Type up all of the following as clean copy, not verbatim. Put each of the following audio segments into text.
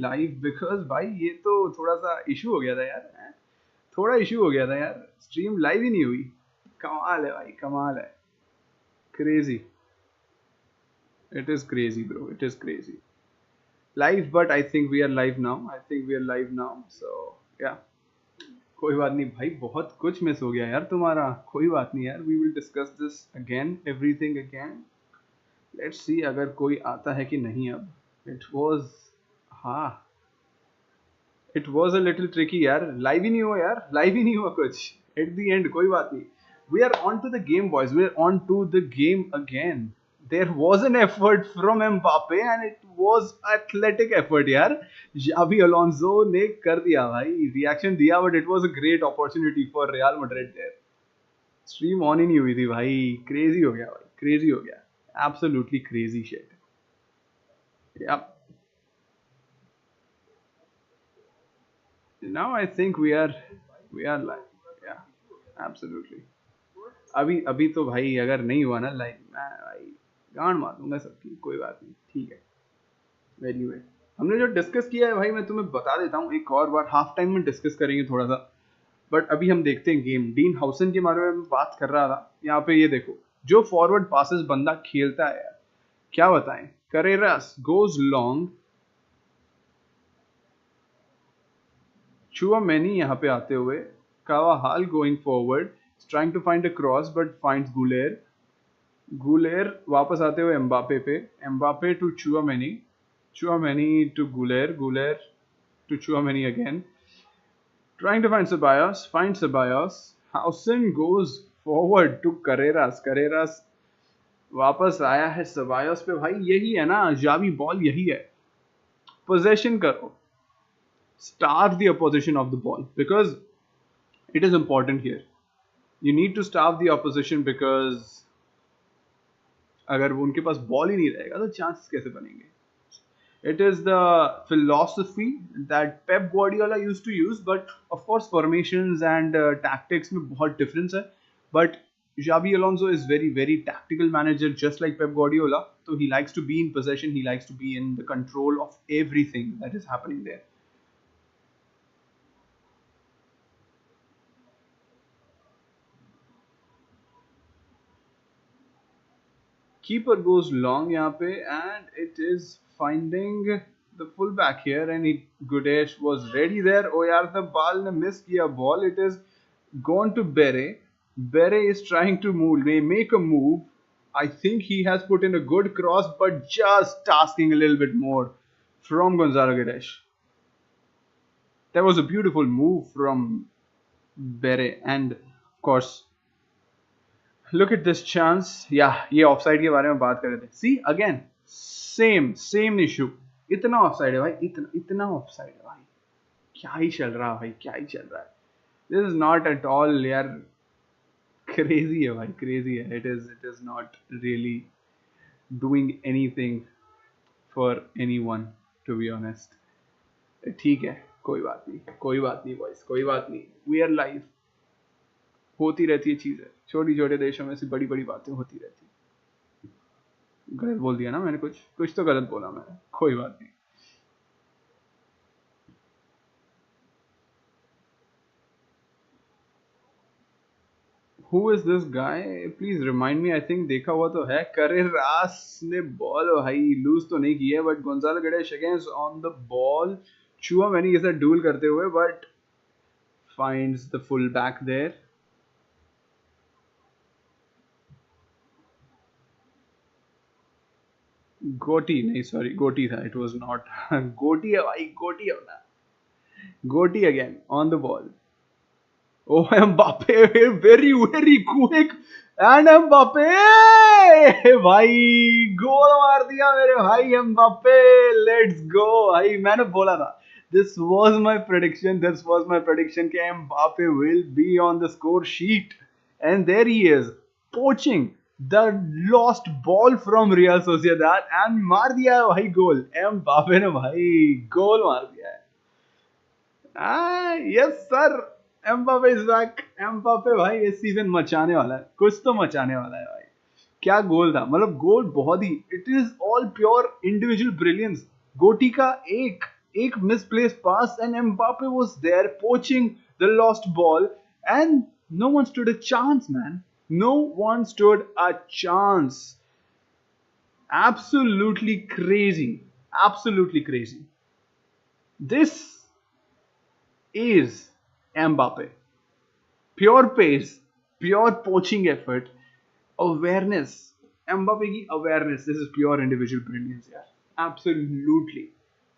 Live because भाई ये तो थोड़ा सा इशू हो गया था यार, थोड़ा इशू हो गया था यार, स्ट्रीम लाइव ही नहीं हुई। कमाल है भाई, कमाल है। Crazy, it is crazy bro, it is crazy live, but I think we are live now, I think we are live now, so yeah कोई बात नहीं भाई, बहुत कुछ मिस हो गया यार तुम्हारा, कोई बात नहीं यार, we will discuss this again, everything again. Let's see अगर कोई आता है कि नहीं अब। इट वाज, हाँ, it was a little tricky यार, लाइव ही नहीं हुआ यार, लाइव ही नहीं हुआ कुछ एट द एंड, कोई बात नहीं। We are on to the game boys, we are on to the game again. There was an effort from Mbappe and it was athletic effort यार, जावी अलोंसो ने कर दिया भाई, रिएक्शन दिया, but it was a great opportunity for Real Madrid there. Stream on ही नहीं हुई थी भाई, क्रेजी हो गया भाई, क्रेजी हो गया, absolutely crazy shit. Yep. Now I think we are live. Yeah, absolutely. अभी अभी तो भाई अगर नहीं हुआ ना लाइव, मैं भाई गांड मार दूंगा सबकी, कोई बात नहीं, ठीक है। एनीवे, हमने जो डिस्कस किया है भाई, मैं तुम्हें बता देता हूँ, एक और बार हाफ टाइम में डिस्कस करेंगे थोड़ा सा, बट अभी हम देखते हैं गेम। डीन हाउसन के बारे में बात कर रहा था, यहाँ पे ये देखो, जो फॉरवर्ड पासेस बंदा खेलता है यार, क्या बताएं। करेरास गोज लॉन्ग, Chouameni यहाँ पे आते हुए, Carvajal going forward, trying to find a cross but finds Guler. Guler वापस आते हुए एम्बापे पे, Mbappe to Chouameni, Chouameni to Guler, Guler to Chouameni again, trying to find Ceballos, finds Ceballos. Hausen goes forward to Carreras, Carreras वापस आया है Ceballos पे। भाई यही है ना जावी बॉल, यही है, पोजेशन करो, starve the opposition of the ball, because it is important here. You need to starve the opposition because अगर वो उनके पास बॉल ही नहीं रहेगा तो चांसेस कैसे बनेंगे। It is the philosophy that Pep Guardiola used to use, but of course formations and tactics में बहुत difference है, but Xabi Alonso is very tactical manager, just like Pep Guardiola, so he likes to be in possession, he likes to be in the control of everything that is happening there. Keeper goes long यहाँ पे, and it is finding the fullback here, and Gudesh was ready there। ओ यार the ball ने miss किया ball, it is gone to Bere। Bere is trying to make a move। I think he has put in a good cross, but just asking a little bit more from Gonzalo Guedes। That was a beautiful move from Bere, and of course look at this chance। या ये offside के बारे में बात कर रहे थे, see again same issue, इतना ऑफसाइड है भाई, इतना ऑफसाइड है भाई, क्या ही चल रहा है भाई, क्या ही चल रहा है। This is not at all यार, क्रेजी है भाई, क्रेजी है। It is not really doing anything for anyone, to be honest. ठीक है, कोई बात नहीं, कोई बात नहीं बॉयज, कोई बात नहीं, वी आर लाइव, होती रहती है चीजें, छोटी छोटे देशों में से बड़ी बड़ी बातें होती रहती है। गलत बोल दिया ना मैंने, कुछ तो गलत बोला मैंने, कोई बात नहीं। Who is this guy? Please remind me, I think देखा हुआ तो है। करेरास ने बॉल भाई लूज तो नहीं की है, but Goncalo Guedes against on the ball, Tchouameni के साथ डूल करते हुए, but finds the full back there। गोटी नहीं, सॉरी गोटी था, इट वाज नॉट गोटी है भाई, गोटी है ना, गोटी again on the ball. Oh, Mbappe, very quick, and Mbappe भाई गोल मार दिया मेरे भाई Mbappe, लेट्स गो भाई। मैंने बोला था, this was my prediction कि Mbappe will be on the score sheet, and there he is poaching the lost ball from Real Sociedad and मार दिया है भाई गोल। Mbappe ने भाई गोल मार दिया है। Yes sir, Mbappe is back. Mbappe भाई इस सीजन मचाने वाला है, कुछ तो मचाने वाला है भाई। क्या गोल था, मतलब गोल बहुत ही, it is all pure individual brilliance. गोटी का एक एक misplaced pass and Mbappe was there poaching the lost ball and no one stood a chance, man. No one stood a chance. Absolutely crazy. Absolutely crazy. This is Mbappe. Pure pace, pure poaching effort, awareness. Mbappe की awareness. This is pure individual brilliance, यार. Absolutely.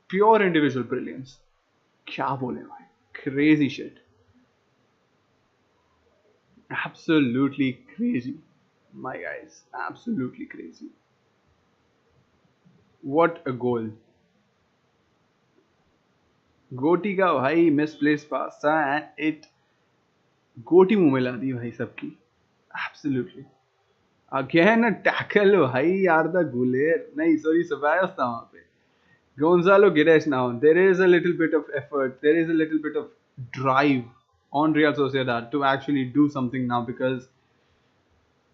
Pure individual brilliance. क्या बोले भाई? Crazy shit. Absolutely crazy. My guys. Absolutely crazy. What a goal. गोटी का भाई misplaced pass था and it गोटी मुंह में ला दी भाई सबकी. Absolutely. Again a tackle भाई यार द गुलेर नहीं सॉरी सबायस था वहाँ पे. Gonzalo Guedes now. There is a little bit of effort. There is a little bit of drive on Real Sociedad to actually do something now because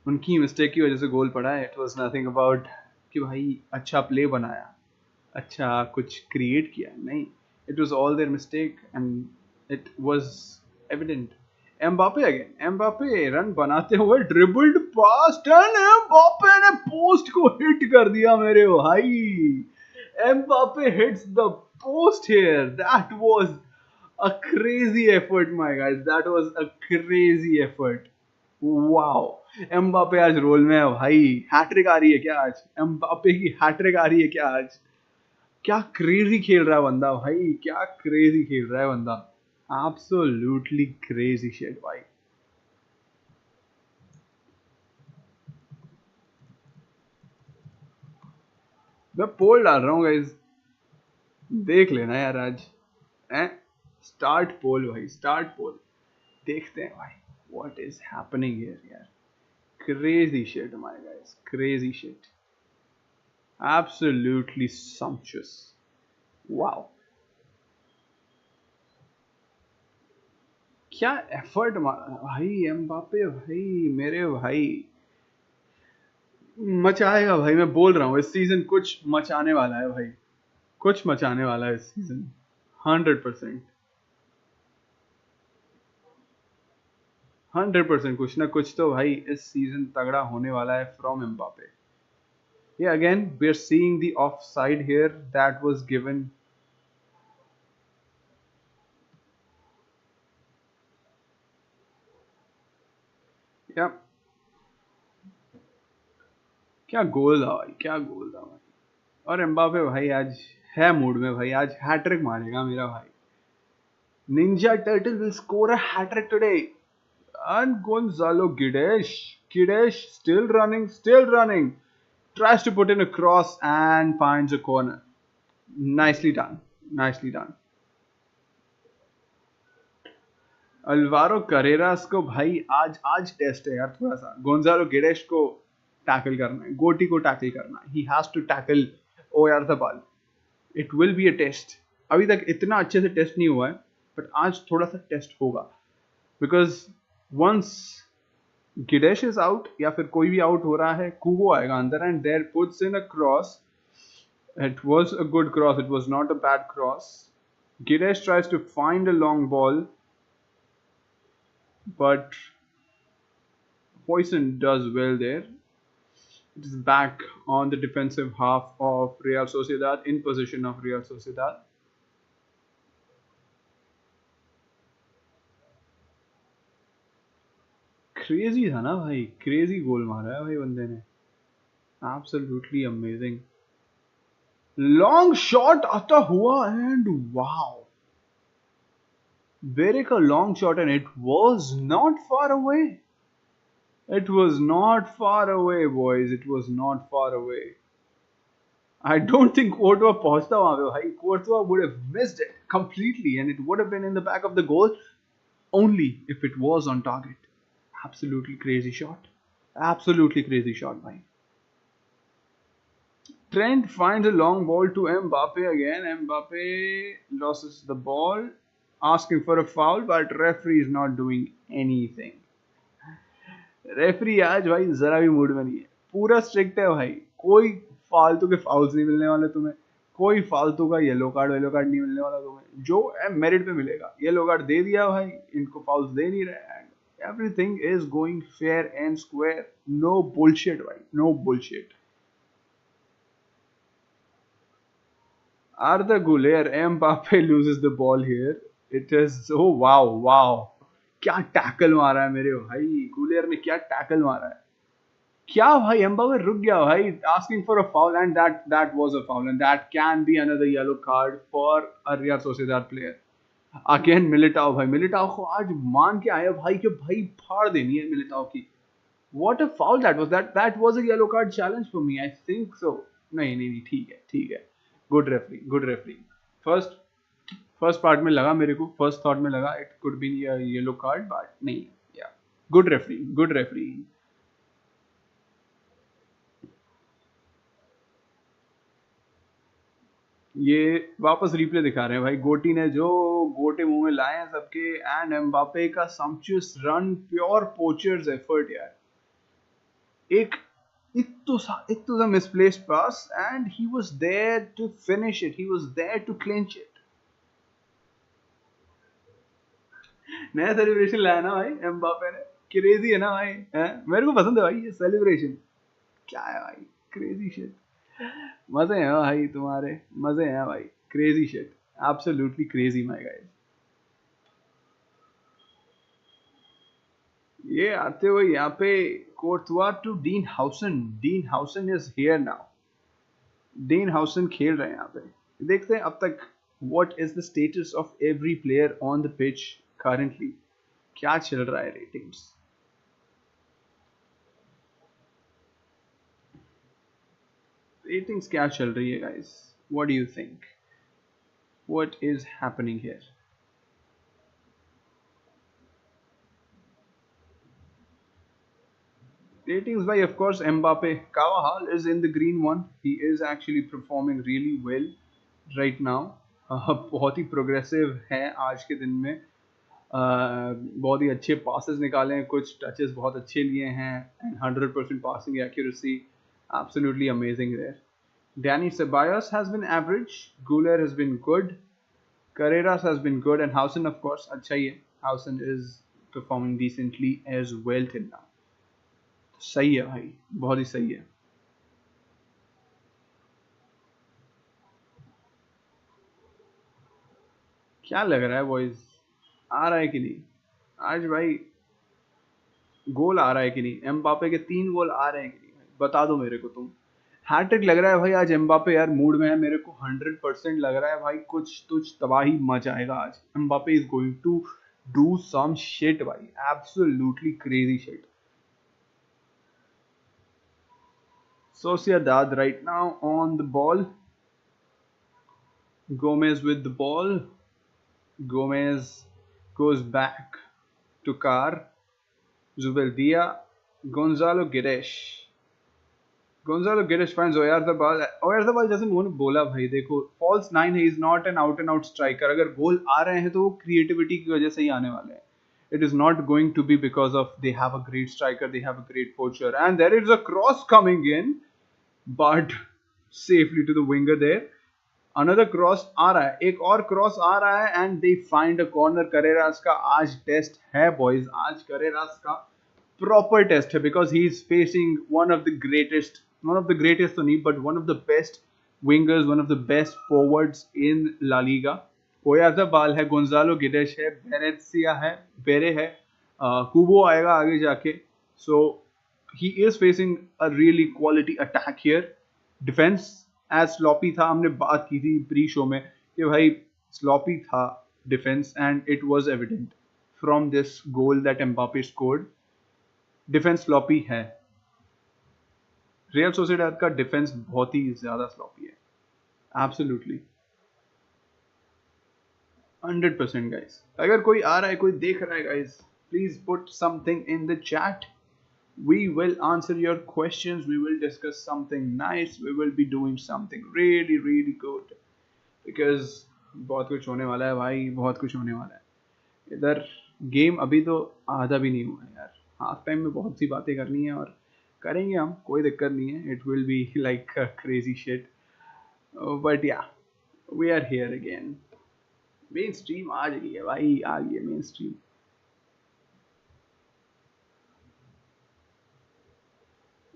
उनकी mistake की वजह से गोल पड़ा है. It was nothing about कि भाई अच्छा play बनाया, अच्छा कुछ क्रिएट किया, नहीं. It was all their mistake and it was evident. Mbappe again. Mbappe run बनाते हुए ड्रिबल्ड पास्ट एंड Mbappe ने पोस्ट को हिट कर दिया मेरे भाई. Mbappe hits the post here. That was a crazy effort, my guys. That was a crazy effort. Wow. Mbappe आज role में है भाई. हैट्रिक आ रही है क्या आज? Mbappe की हैट्रिक आ रही है क्या आज? क्या क्रेजी खेल रहा है बंदा भाई. क्या क्रेजी खेल रहा है बंदा. Absolutely crazy shit भाई. मैं पोल डाल रहा हूँ गाइज. देख लेना यार आज. स्टार्ट पोल भाई. स्टार्ट पोल. देखते हैं भाई. What is happening here यार. Crazy shit my guys. Crazy shit. Absolutely sumptuous. Wow. क्या एफर्ट मारा भाई एम्बापे भाई. मेरे भाई मचाएगा भाई. मैं बोल रहा हूँ इस सीजन कुछ मचाने वाला है भाई. कुछ मचाने वाला है इस सीजन. 100%. 100% कुछ ना कुछ तो भाई इस सीजन तगड़ा होने वाला है from Mbappe. Yeah, again we are seeing the offside here that was given. Yeah. क्या गोल था भाई. क्या गोल था भाई. और एम्बापे भाई आज है मूड में भाई. आज हैट्रिक मारेगा मेरा भाई. Ninja Turtle will score a hat-trick today. And Gonzalo Guedes still running. Tries to put in a cross and finds a corner. Nicely done. Alvaro Carreras को भाई आज टेस्ट है यार थोड़ा सा. गोंजालो गिडेश को टैकल करना है. गोटी को टैकल करना है. He has to tackle ओयारzabal. It will be a test. अभी तक इतना अच्छे से टेस्ट नहीं हुआ है बट आज थोड़ा सा टेस्ट होगा बिकॉज वंस गिडेश इज आउट या फिर कोई भी आउट हो रहा है कुगो आएगा अंदर and there puts in a cross. It was a good cross. It was not a bad cross. Gidesh tries to find a long ball but Poison does well there. It is back on the defensive half of Real Sociedad, in possession of Real Sociedad. Crazy था ना भाई. Crazy गोल मारा है भाई बंदे ने. Absolutely amazing. Long shot आता हुआ and wow. Very a long shot and it was not far away. It was not far away, boys. It was not far away. I don't think Courtois पहुंचता वहां पे भाई. Courtois would have missed it completely and it would have been in the back of the goal only if it was on target. Absolutely crazy shot. Absolutely crazy shot, bhai. Trent finds a long ball to Mbappe again. Mbappe loses the ball, asking for a foul, but referee is not doing anything. Referee आज भाई जरा भी mood में नहीं है. पूरा strict है भाई. कोई फालतू के फाउल्स नहीं मिलने वाले तुम्हें. कोई फालतू का येलो कार्ड नहीं मिलने वाला तुम्हें, जो मेरिट पे मिलेगा। येलो कार्ड दे दिया भाई, इनको फाउल्स दे नहीं रहे, and everything is going fair and square, no bullshit भाई, no bullshit. Arda Güler, Mbappe loses the ball here. It is so wow, wow. क्या टैकल मारा है मेरे भाई, गुलेर ने क्या टैकल मारा है, क्या भाई, एम्बापे रुक गया भाई, asking for a foul, and that was a foul, and that can be another yellow card for a Real Sociedad player. Again Militão भाई, मिलिटाओ को आज मान के आया भाई कि भाई फाड़ देनी है मिलिटाओ की। What a foul that was, that was a yellow card challenge for me, I think so। नहीं नहीं नहीं, ठीक है ठीक है, good referee, good referee. First part में लगा मेरे को, फर्स्ट थॉट में लगा it could be yellow card, but नहीं, या गुड रेफरी, गुड रेफरी। ये वापस रिप्ले दिखा रहे हैं भाई, गोटी ने जो गोटे मुंह में लाए हैं सबके, एंड एम्बापे का सम्पचुअस रन, प्योर पोचर्स एफर्ट यार। एक it was a misplaced pass and he was there to finish it, he was there to clinch it। नया सेलिब्रेशन लाया ना भाई एम्बापे ने, क्रेजी है ना भाई, है? मेरे को पसंद है भाई ये सेलिब्रेशन, क्या है भाई, क्रेजी शिट, मजे हैं भाई तुम्हारे, मजे हैं भाई, crazy shit, absolutely crazy my guys. ये आते हुए यहाँ पे Courtois to Dean Huijsen, Dean Huijsen is here now, Dean Huijsen खेल रहे हैं यहाँ पे। देखते हैं अब तक what is the status of every player on the pitch currently, क्या चल रहा है रेटिंग्स। रेटिंग्स क्या चल रही है guys, what do you think, what is happening here. Ratings by, of course, Mbappe. Carvajal is in the green one. He is actually performing really well right now. बहुत ही progressive है आज के दिन में, बहुत ही अच्छे पासेस निकाले हैं, कुछ टचेस बहुत अच्छे लिए हैं, and 100% passing accuracy, absolutely amazing there. Danny Ceballos has been average, Guler has been good, Carreras has been good, and Hausen, of course, अच्छा ही है, Hausen is performing decently as well till now। सही है भाई, बहुत ही सही है। क्या लग रहा है बॉयज, आ रहा है कि नहीं आज भाई, गोल आ रहा है कि नहीं, एम्बापे के 3 गोल आ रहे हैं कि नहीं भाई, बता दो मेरे को तुम। हैट्रिक लग रहा है भाई आज एम्बापे यार मूड में है, मेरे को 100% लग रहा है भाई, कुछ तुझ तबाही मचाएगा आज Mbappe, is going to do some shit भाई, absolutely crazy shit. Sociedad right now on the ball. Gomez with the ball. Gomez goes back to Carr. Zubeldia. Gonzalo Guedes. Gonzalo Guedes finds Oyarzabal. Oyarzabal doesn't want to bola भाई, देखो false 9 है, is not an out and out striker। अगर गोल आ रहे हैं तो वो creativity की वजह से ही आने वाले हैं। It is not going to be because of they have a great striker, they have a great poacher, and there is a cross coming in, but safely to the winger there। Another cross आ रहा है, एक और cross आ रहा है, and they find a corner। Carreras का आज test है boys, आज करेरास का प्रॉपर टेस्ट है, because he is facing one of the greatest तो नहीं, but one of the best wingers, one of the best forwards in La Liga। ओयाज़ाबाल है, Gonzalo गिडेश है, बेरेत्सिया है, बेरे है, कुबो आएगा आगे जाके। So he is facing a really quality attack here। Defence as sloppy था, हमने बात की थी प्री शो में कि भाई स्लॉपी था defence, and it was evident from this goal that Mbappe scored. Defence sloppy है, रियल सोसिएडाद का डिफेंस बहुत ही ज्यादा स्लॉपी है, एब्सोल्युटली 100% गाइस। अगर कोई आ रहा है, कोई देख रहा है guys, please put something in the chat. We will answer your questions, we will discuss something nice, we will be doing something really really good, because बहुत कुछ होने वाला है भाई, बहुत कुछ होने वाला है। इधर गेम अभी तो आधा भी नहीं हुआ है यार, हाफ टाइम में बहुत सी बातें करनी है और करेंगे हम, कोई दिक्कत नहीं है। It will be like crazy shit. But yeah, we are here again. Main stream आ गई है भाई, आ गई है मेन स्ट्रीम.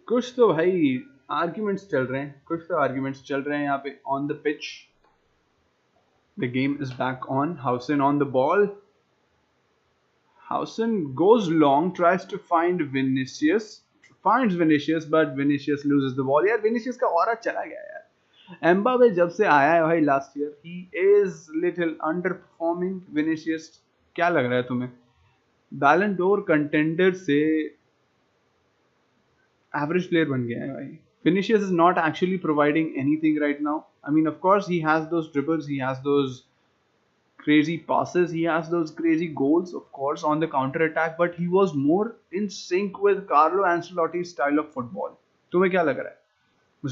कुछ तो भाई आर्ग्यूमेंट्स चल रहे हैं, कुछ तो आर्ग्यूमेंट्स चल रहे हैं यहाँ पे on the pitch. The game is back on. हाउसन on the ball. Howson goes long, tries to find Vinicius, finds Vinicius, but Vinicius loses the ball. यार Vinicius का ऑरा चला गया यार. एम्बापे जब से आया है भाई last year, he is little underperforming. Vinicius क्या लग रहा है तुम्हें? बैलन डोर कंटेंडर से एवरेज प्लेयर बन गया है भाई. Vinicius is not actually providing anything right now. I mean, of course, he has those dribbles, he has those crazy passes, he has those crazy goals, of course, on the counter attack, but he was more in sync with Carlo Ancelotti's style of football. तुम्हें क्या लग रहा है?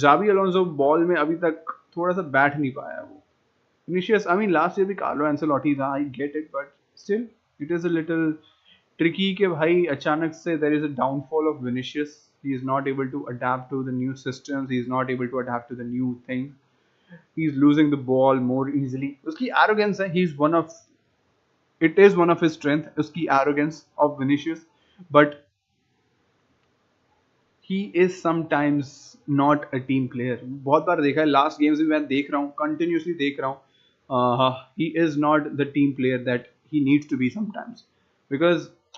Xavi Alonso ball में अभी तक थोड़ा सा बैठ नहीं पाया है वो. Vinicius, I mean, last year भी Carlo Ancelotti था, I get it, but still, it is a little tricky कि भाई अचानक से there is a downfall of Vinicius. He is not able to adapt to the new systems. He is not able to adapt to the new thing. He's losing the ball more easily. उसकी arrogance है. It is one of his strength. उसकी arrogance of Vinicius, but he is sometimes not a team player. बहुत बार देखा है. Last games में मैं देख रहा हूँ, continuously देख रहा हूँ. He is not the team player that he needs to be sometimes.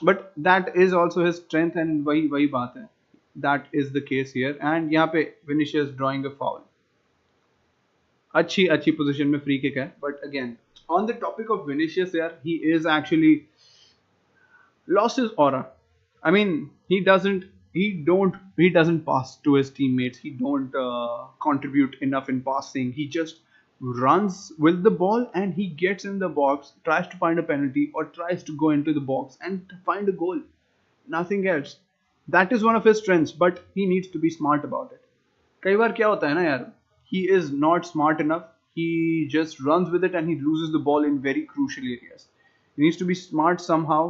But that is also his strength, and वही बात है. That is the case here. And यहाँ पे Vinicius drawing a foul. अच्छी पोजीशन में फ्री किक है. But again on the topic of Vinicius यार, he is actually lost his aura. I mean, he doesn't pass to his teammates. He don't contribute enough in passing. He just runs with the ball and he gets in the box, tries to find a penalty or tries to go into the box and find a goal. Nothing else. That is one of his strengths, but he needs to be smart about it. कई बार क्या होता है ना यार, he is not smart enough. He just runs with it and he loses the ball in very crucial areas. He needs to be smart somehow.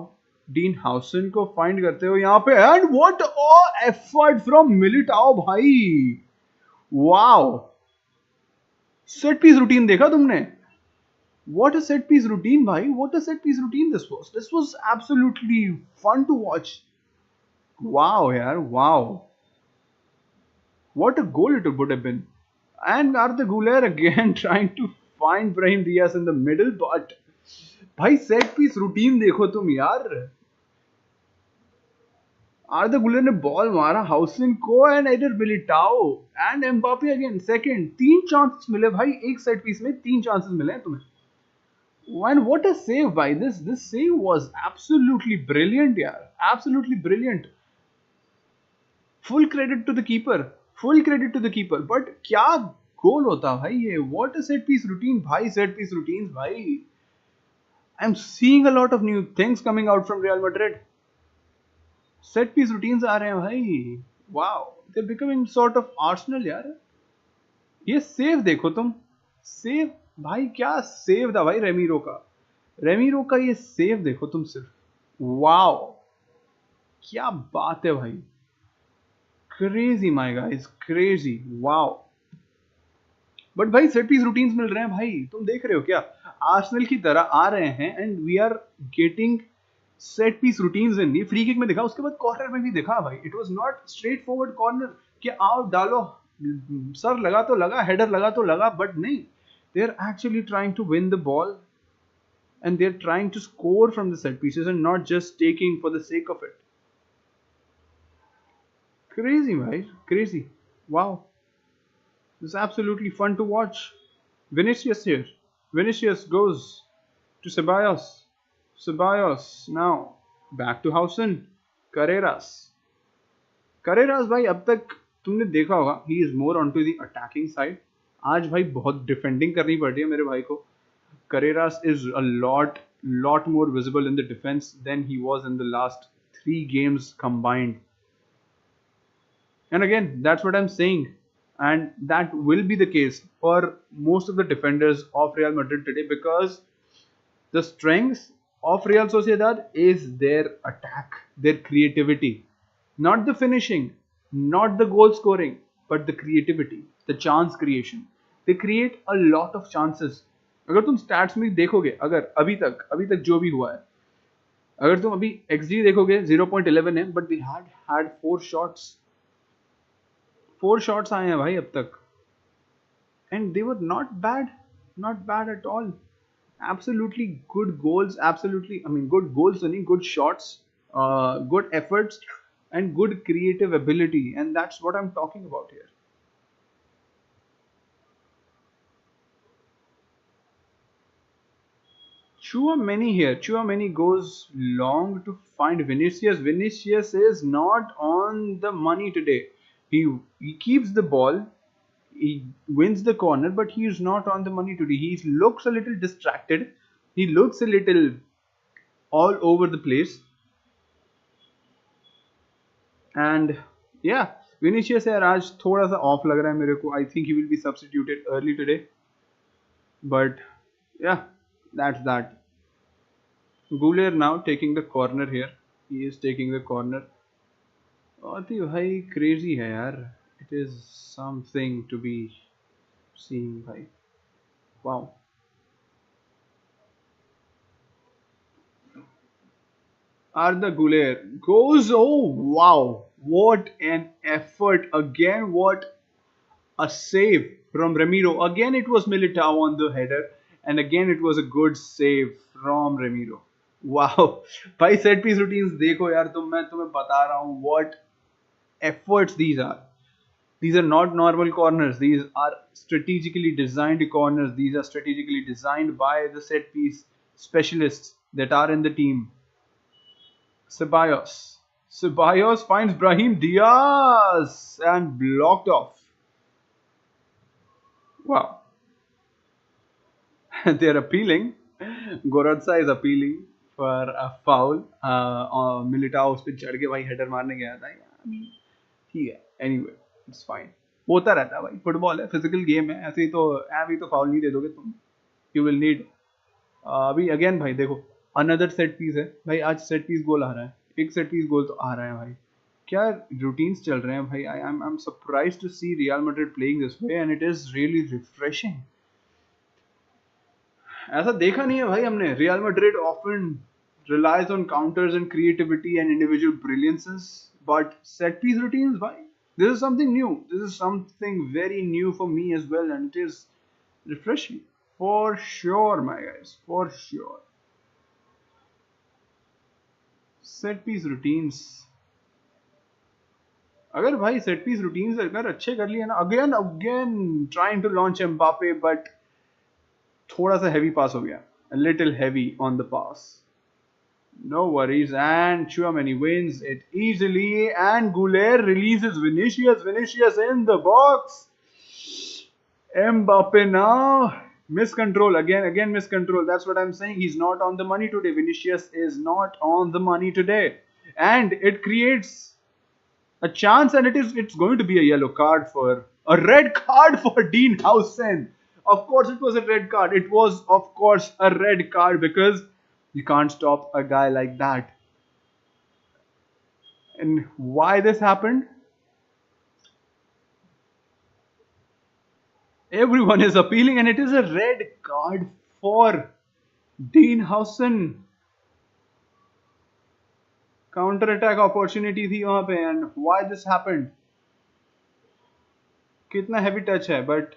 Dean Howson को find करते हो यहाँ पे, and what a effort from Militao भाई. Wow. Set piece routine देखा तुमने? What a set piece routine भाई. What a set piece routine this was. This was absolutely fun to watch. Wow यार, wow. What a goal it would have been. And Arthur Guler again trying to find Brahim Diaz in the middle, but भाई set piece routine देखो तुम यार. आर्दर गुलर ने ball मारा हाउसन को and adder Militão and Mbappe again second. 3 chances मिले भाई एक सेट पीस में, 3 चांसेस मिले हैं तुम्हें. And what a save by this save was absolutely brilliant यार, absolutely brilliant. Full credit to the keeper. But क्या गोल होता भाई ये. What a set piece routine भाई. Set piece routines भाई. I'm seeing a lot of new things coming out from Real Madrid. Set piece routines आ रहे हैं भाई. Wow, they're becoming sort of Arsenal यार. ये सेव देखो तुम. सेव भाई, क्या सेव था भाई रेमीरो का ये सेव देखो तुम सिर्फ. वाओ, क्या बात है भाई. Crazy my guys, crazy. Wow. But भाई सेट पीस रूटीन्स मिल रहे हैं भाई. तुम देख रहे हो क्या, आर्सेनल की तरह आ रहे हैं and we are getting set piece routines in. ये फ्री किक में दिखा, उसके बाद कॉर्नर में भी दिखा भाई. It was not straight forward corner कि आओ डालो, सर लगा तो लगा, हेडर लगा तो लगा, बट नहीं. They are actually trying to win the ball and they're trying to score from the set pieces and not just taking for the sake of it. Crazy, right? Crazy. Wow. This is absolutely fun to watch. Vinicius here. Vinicius goes to Ceballos. Ceballos now back to Howson. Carreras भाई, अब तक तुमने देखा होगा, he is more onto the attacking side. आज भाई बहुत defending करनी पड़ रही है मेरे भाई को. Carreras is a lot more visible in the defense than he was in the last 3 games combined. And again, that's what I'm saying. And that will be the case for most of the defenders of Real Madrid today, because the strength of Real Sociedad is their attack, their creativity. Not the finishing, not the goal scoring, but the creativity, the chance creation. they create a lot of chances. अगर तुम stats में देखोगे, अगर अभी तक जो भी हुआ है, अगर तुम अभी XG देखोगे 0.11 है, बट दे हैड 4 शॉट्स आए हैं भाई अब तक, and they were not bad at all. Absolutely good goals, absolutely, I mean, good goals, only good shots, good efforts, and good creative ability, and that's what I'm talking about here. Chouameni goes long to find Vinicius. Vinicius is not on the money today. He keeps the ball, he wins the corner, but he is not on the money today. He looks a little distracted. He looks a little all over the place. And yeah, Vinicius यार आज थोड़ा सा of लग रहा है मेरे को. I think he will be substituted early today. But yeah, that's that. Goulier now taking the corner here. He is taking the corner. बहुत ही भाई crazy है यार. It is something to be seen भाई. Wow. Arda Goulier goes. Oh wow! What an effort again! What a save from Ramiro. Again, it was Militao on the header, and again, it was a good save from Ramiro. Wow, भाई set piece routines देखो यार तुम, मैं तुम्हें बता रहा हूँ what efforts these are. These are not normal corners. These are strategically designed corners. These are strategically designed by the set piece specialists that are in the team. Ceballos. Ceballos finds Brahim Diaz and blocked off. Wow. They're appealing. Goratsa is appealing for a foul. Militao उस पे चढ़ के भाई header मारने गया था. ठीक है. Anyway, it's fine. होता रहता है भाई. फुटबॉल है, फिजिकल गेम है. ऐसे ही तो फाउल नहीं दे दोगे तुम. You will need. अभी अगेन भाई देखो, अनदर सेट पीस है भाई. आज सेट पीस गोल आ रहा है. एक सेट पीस गोल तो आ रहा है भाई. क्या रूटीन्स चल रहे हैं भाई. I am surprised to see Real Madrid playing this way, and it is really refreshing. ऐसा देखा नहीं है भाई हमने. Real Madrid often relies on counters and creativity and individual brilliances, but set piece routines, bhai, this is something new. This is something very new for me as well, and it is refreshing for sure, my guys, for sure. Set piece routines, अगर भाई set piece routines अगर अच्छे कर लिए ना, again trying to launch Mbappé, but थोड़ा सा heavy पास हो गया. A little heavy on the pass. No worries, and Chouameni wins it easily, and Goulier releases Vinicius. Vinicius in the box. Mbappe now. Miscontrol, again miscontrol. That's what I'm saying. He's not on the money today. Vinicius is not on the money today. And it creates a chance, and it's going to be a yellow card, for a red card for Dean Howson. Of course it was a red card. It was of course a red card, because you can't stop a guy like that. And why this happened? Everyone is appealing, and it is a red card for Dean Howson. Counter attack opportunity थी वहां पे, and why this happened? कितना heavy touch है, but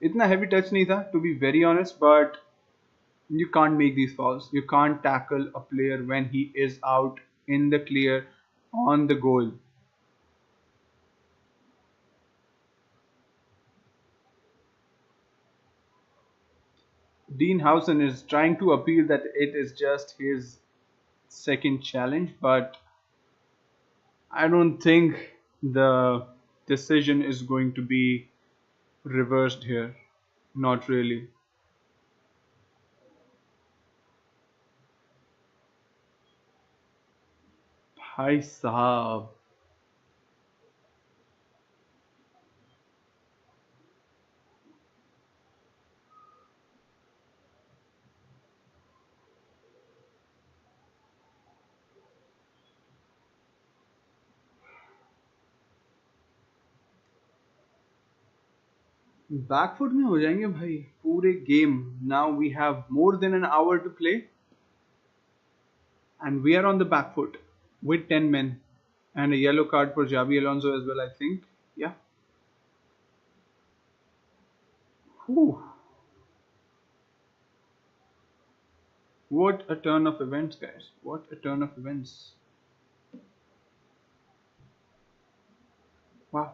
इतना heavy touch नहीं था, to be very honest, but you can't make these fouls. You can't tackle a player when he is out in the clear on the goal. Dean Howson is trying to appeal that it is just his second challenge, but I don't think the decision is going to be reversed here. Not really. भाई साहब, back foot में हो जाएंगे भाई पूरे game. Now we have more than an hour to play and we are on the back foot with 10 men and a yellow card for Javi Alonso as well, I think. Yeah. Whew. What a turn of events, guys. What a turn of events. Wow.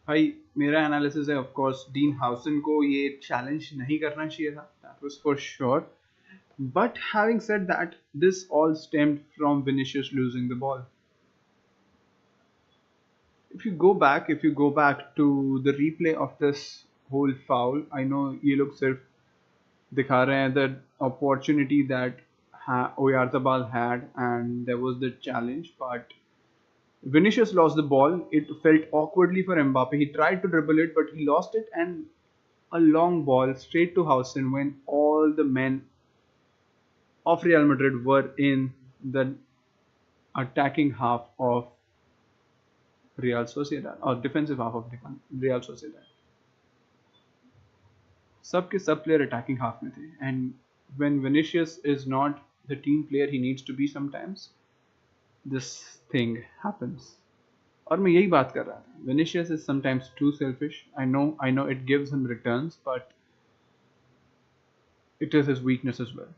भाई मेरा analysis है of course dean हाउसन को ये challenge नहीं करना चाहिए था. That was for sure. But having said that, this all stemmed from Vinicius losing the ball. If you go back to the replay of this whole foul, I know ये लोग सिर्फ दिखा रहे हैं the opportunity that Oyarzabal had and there was the challenge, but Vinicius lost the ball. It felt awkwardly for Mbappe. He tried to dribble it, but he lost it, and a long ball straight to Hausen when all the men of Real Madrid were in the attacking half of Real Sociedad or defensive half of Real Sociedad. सबके सब player attacking half में थे and when Vinicius is not the team player he needs to be sometimes this thing happens. और मैं यही बात कर रहा था. Vinicius is sometimes too selfish. I know it gives him returns but it is his weakness as well.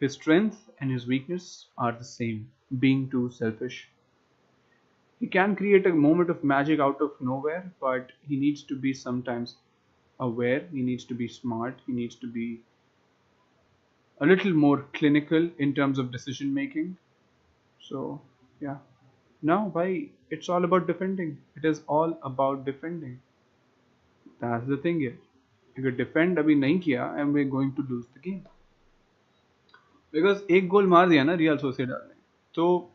His strength and his weakness are the same, being too selfish. He can create a moment of magic out of nowhere, but he needs to be sometimes aware, he needs to be smart, he needs to be a little more clinical in terms of decision making. So, yeah. Now, why it's all about defending. It is all about defending. That's the thing here. अगर defend अभी नहीं किया and we going to lose the game. Because एक goal मार दिया ना real सोसिएडाद ने, तो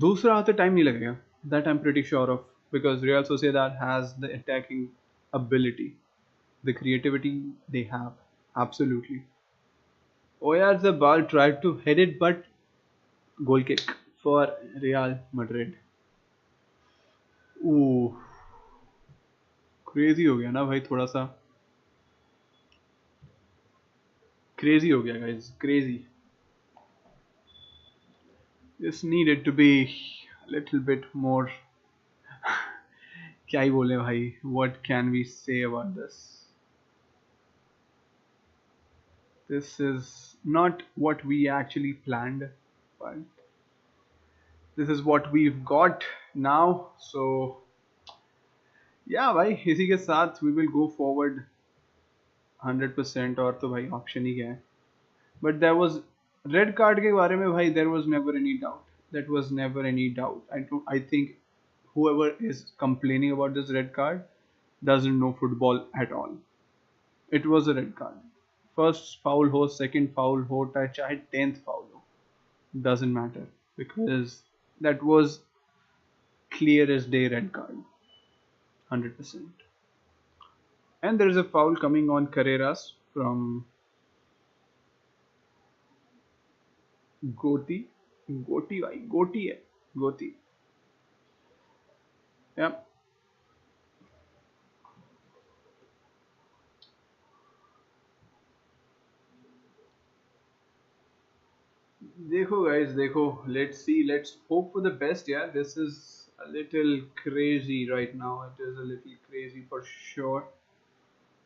दूसरा आते टाइम नहीं लगेगा. That I am pretty sure of, because real Sociedad has the attacking ability, the creativity they have. Absolutely. Oyarzabal tried to head it, but goal kick for Real Madrid. Ooh, crazy हो गया ना भाई, थोड़ा सा crazy हो गया guys, crazy. This needed to be a little bit more. क्या ही बोले भाई, what can we say about this? This is not what we actually planned, but this is what we've got now. So yeah भाई, इसी के साथ we will go forward 100%. और तो भाई ऑप्शन ही क्या है. But there was red card के बारे में भाई, there was never any doubt. That was never any doubt. I think whoever is complaining about this red card doesn't know football at all. It was a red card. First foul हो, second foul हो, चाहे 10th foul हो, doesn't matter, because that was clear as day red card, 100%. And there is a foul coming on Carreras from Goti. भाई गोटी है, गोटी. Yeah. देखो guys, देखो, let's see, let's hope for the best. Yeah, this is a little crazy right now. It is a little crazy for sure,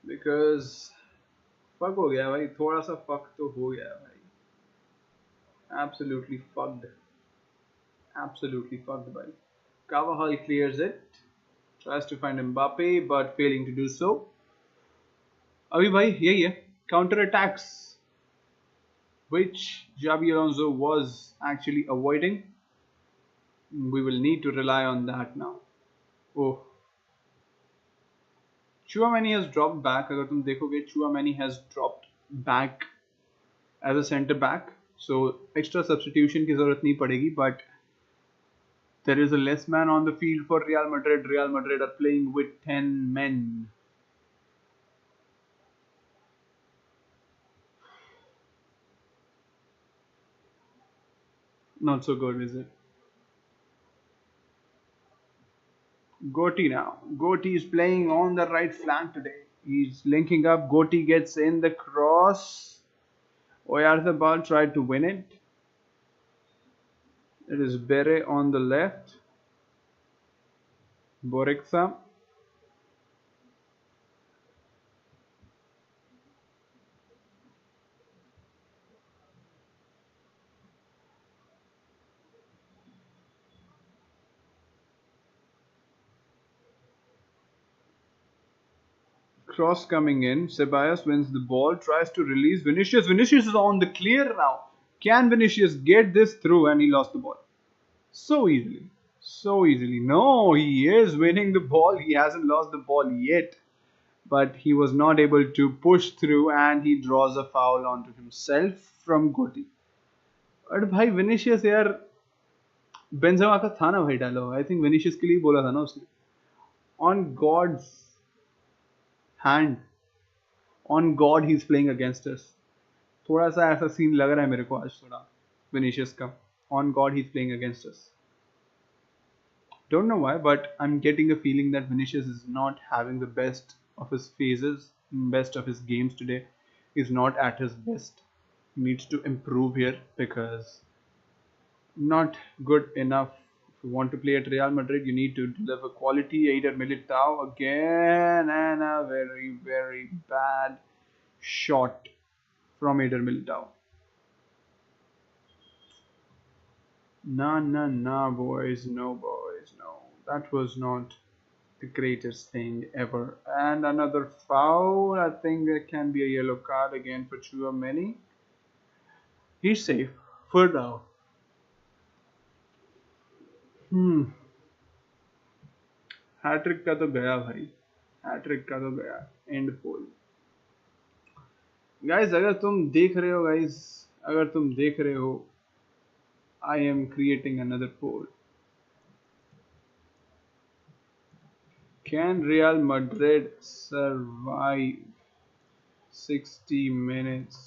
because fuck हो गया भाई, थोड़ा सा fuck तो हो गया भाई. Absolutely fucked. Absolutely fucked भाई. Carvajal clears it, tries to find Mbappe but failing to do so. अभी भाई यही है, counter attacks, which Xabi Alonso was actually avoiding. We will need to rely on that now. Oh, Chouamani has dropped back. अगर तुम देखोगे, Chouamani has dropped back as a centre back, so extra substitution की जरूरत नहीं पड़ेगी. But there is a less man on the field for Real Madrid. Real Madrid are playing with 10 men. Not so good, is it? Gotti now. Gotti is playing on the right flank today. He's linking up. Gotti gets in the cross. Oyarzabal tried to win it. It is Bere on the left. Boriksa. Cross coming in. Ceballos wins the ball. Tries to release Vinicius. Vinicius is on the clear now. Can Vinicius get this through? And he lost the ball. So easily. So easily. No, he is winning the ball. He hasn't lost the ball yet. But he was not able to push through and he draws a foul onto himself from Gotti. और भाई Vinicius यार Benzema का था ना भाई डालो I think Vinicius के लिए बोला था ना उसने on God's hand on God he is playing against us थोड़ा सा ऐसा सीन लग रहा है मेरे को आज थोड़ा विनिशियस का on God he is playing against us don't know why but I'm getting a feeling that Vinicius is not having the best of his phases best of his games today is not at his best he needs to improve here because not good enough. If you want to play at Real Madrid, you need to deliver quality. Eider Militao again, and a very, very bad shot from Eider Militao. Nah, nah, nah, boys, no, boys, no. That was not the greatest thing ever. And another foul. I think there can be a yellow card again for Chouameni. He's safe for now. Hat trick का तो गया भाई hat trick का तो गया and pole guys अगर तुम देख रहे हो गाइस अगर तुम देख रहे हो I am creating another poll can Real Madrid survive 60 minutes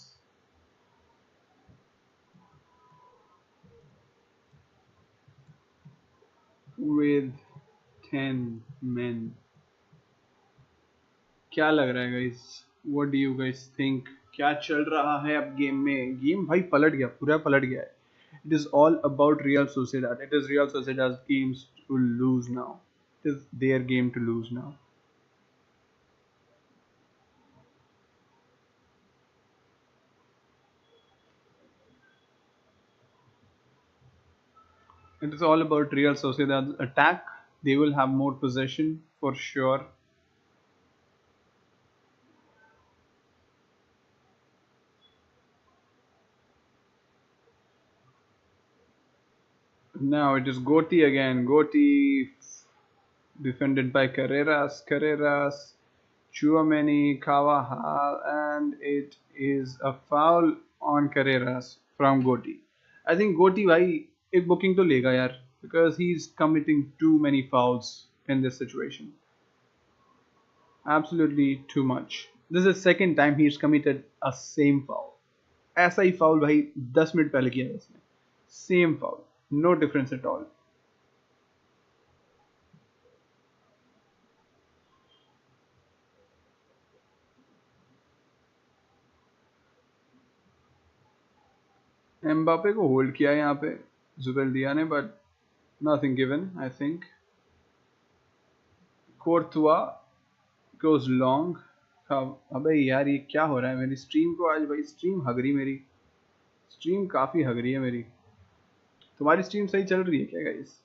with 10 men क्या लग रहा है guys what do you guys think क्या चल रहा है अब गेम में गेम भाई पलट गया पूरा पलट गया है it is all about Real Sociedad it is Real Sociedad's games to lose now it is their game to lose now it is all about Real Sociedad's attack they will have more possession for sure now it is Gotti again Gotti defended by Carreras, Chouameni, Carvajal, and it is a foul on Carreras from Gotti. I think Gotti भाई एक booking तो लेगा यार because he's committing too many fouls in this situation. Absolutely too much. This is the second time he's committed a same foul. ऐसा ही foul भाई 10 minute पहले किया है इसने. Same foul. No difference at all. Mbappe को hold किया है यहाँ पे जुबेल्दिया ने but nothing given I think Courtois goes long अबे यार ये क्या हो रहा है मेरी स्ट्रीम को आज भाई स्ट्रीम हग रही मेरी स्ट्रीम काफ़ी हग रही है मेरी तुम्हारी स्ट्रीम सही चल रही है क्या गाइस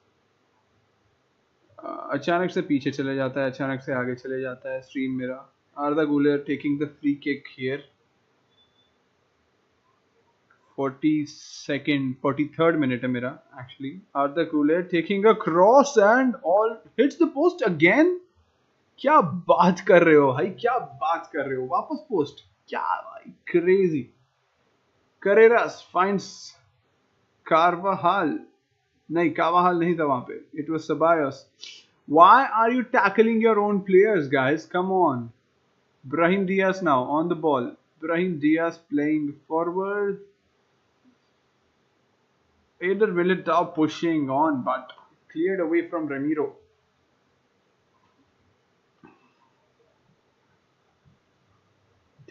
अचानक से पीछे चले जाता है अचानक से आगे चले जाता है स्ट्रीम मेरा आर्दा गुलर taking the free kick here 42nd 43rd minute है मेरा actually Arda Güler taking a cross and all hits the post again क्या बात कर रहे हो भाई क्या बात कर रहे हो वापस पोस्ट क्या भाई crazy Carreras finds Carvajal नहीं Carvajal नहीं था वहां पे it was Ceballos why are you tackling your own players guys come on Brahim Diaz now on the ball Brahim Diaz playing forward Eider Militao pushing on but cleared away from Ramiro.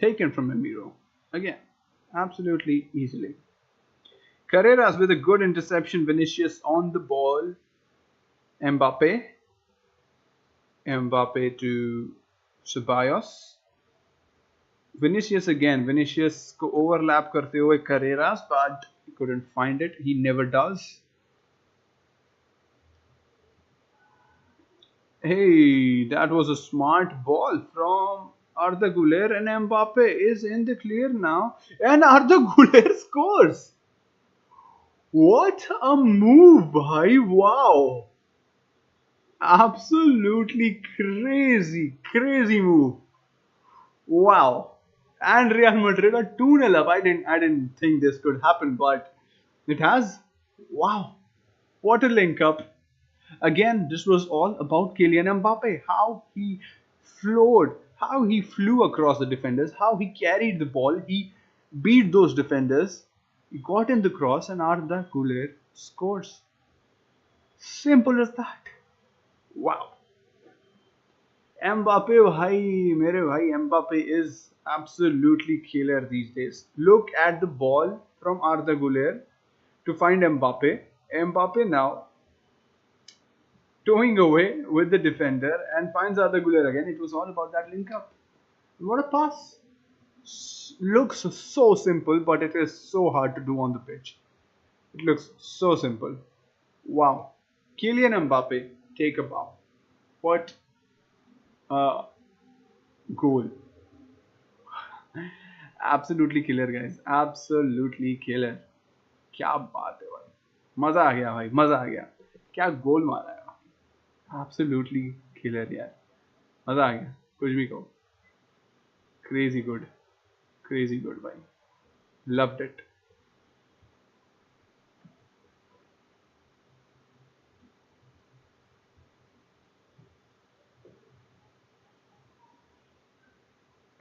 taken from Emiro. Again, absolutely easily. Carreras with a good interception. Vinicius on the ball. Mbappe. Mbappe to Ceballos. Vinicius again. Vinicius को overlap करते हुए Carreras, but he couldn't find it. He never does. Hey, that was a smart ball from Arda Güler, and Mbappe is in the clear now, and Arda Güler scores. What a move, bhai! Wow, absolutely crazy move. Wow. And Real Madrid are 2-0 up. I didn't think this could happen, but it has. Wow. What a link up. Again, this was all about Kylian Mbappe. How he flowed, how he flew across the defenders, how he carried the ball, he beat those defenders, he got in the cross, and Arda Güler scores. Simple as that. Wow. Mbappe, bhai, mere bhai, Mbappe is absolutely killer these days. Look at the ball from Arda Güler to find Mbappe. Mbappe now towing away with the defender and finds Arda Güler again. It was all about that link up. What a pass! Looks so simple, but it is so hard to do on the pitch. It looks so simple. Wow. Kylian Mbappe, take a bow. What goal. Absolutely killer, guys. Absolutely killer. क्या बात है भाई. मजा आ गया भाई. मजा आ गया. क्या गोल मारा है भाई. Absolutely killer यार. मजा आ गया. कुछ भी कहो. Crazy good. Crazy good भाई. Loved it.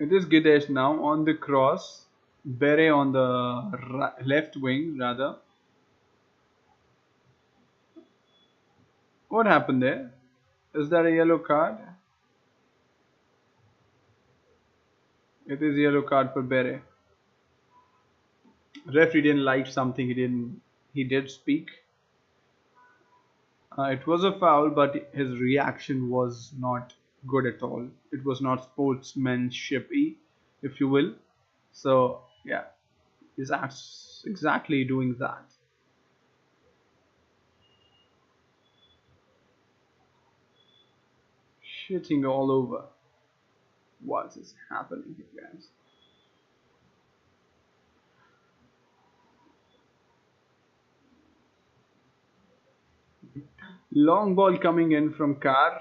It is Gidesh now on the cross. Bere on the left wing, rather. What happened there? Is that a yellow card? It is yellow card for Bere. Referee didn't like something. He did speak. It was a foul, but his reaction was not good at all. It was not sportsmanship-y, if you will. So yeah, he's exactly doing that. Shitting all over. What is happening here, guys? Long ball coming in from Carr.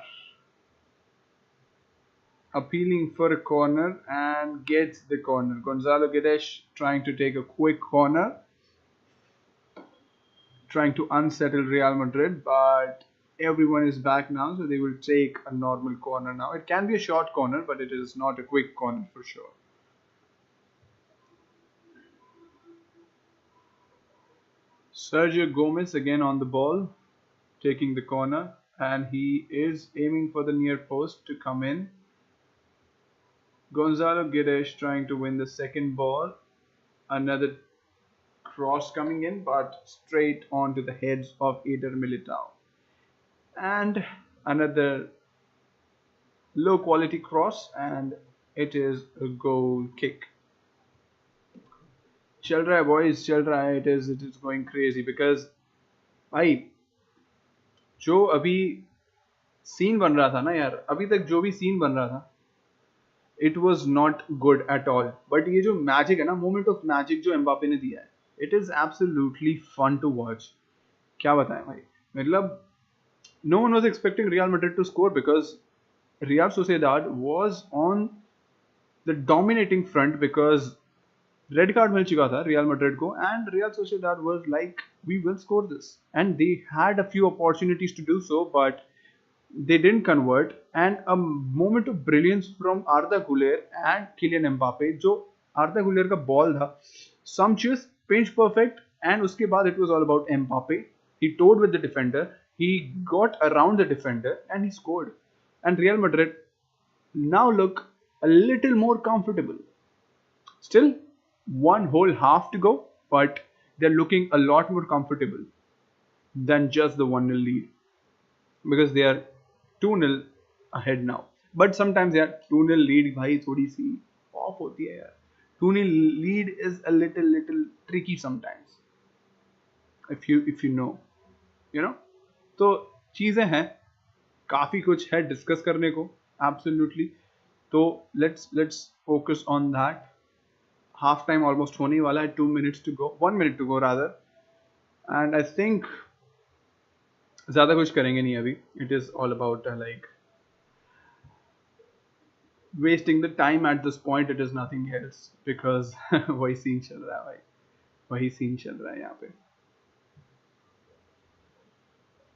Appealing for a corner and gets the corner. Gonzalo Guedes trying to take a quick corner. Trying to unsettle Real Madrid, but everyone is back now, so they will take a normal corner now. It can be a short corner, but it is not a quick corner for sure. Sergio Gomez again on the ball, taking the corner, and he is aiming for the near post to come in. Gonzalo Guedes trying to win the second ball. Another cross coming in, but straight onto the heads of Eder Militao. And another low quality cross, and it is a goal kick. चल रहा है boys, चल रहा है. It is going crazy because भाई जो अभी scene बन रहा था ना यार, अभी तक जो भी सीन बन रहा था, it was not good at all. But ये जो मैजिक है ना, मोमेंट ऑफ मैजिक जो एम्बापे ने दिया है, it is absolutely fun to watch. क्या बताएं भाई, मतलब no one was expecting Real Madrid to score because Real Sociedad was on the dominating front because red card मिल चुका था रियल मैड्रिड को, and Real Sociedad was like we will score this, and they had a few opportunities to do so but they didn't convert. And a moment of brilliance from Arda Güler and Kylian Mbappe. जो Arda Güler का ball था, sumptuous, pinch perfect, and उसके बाद it was all about Mbappe. He towed with the defender, he got around the defender and he scored. And Real Madrid now look a little more comfortable. Still, one whole half to go, but they're looking a lot more comfortable than just the 1-0 lead because they are 2-0 ahead now. But sometimes यार 2-0 lead भाई थोड़ी सी off होती है यार. 2-0 lead is a little tricky sometimes if you know. तो चीज़ें हैं, काफ़ी कुछ है डिस्कस करने को absolutely. तो let's focus on that. Half time almost होने वाला है, 2 minutes to go, 1 minute to go rather, and I think ज़्यादा कुछ करेंगे नहीं अभी. It is all about like wasting the time at this point. It is nothing else because वही scene चल रहा है भाई, वही सीन चल रहा है यहाँ पे.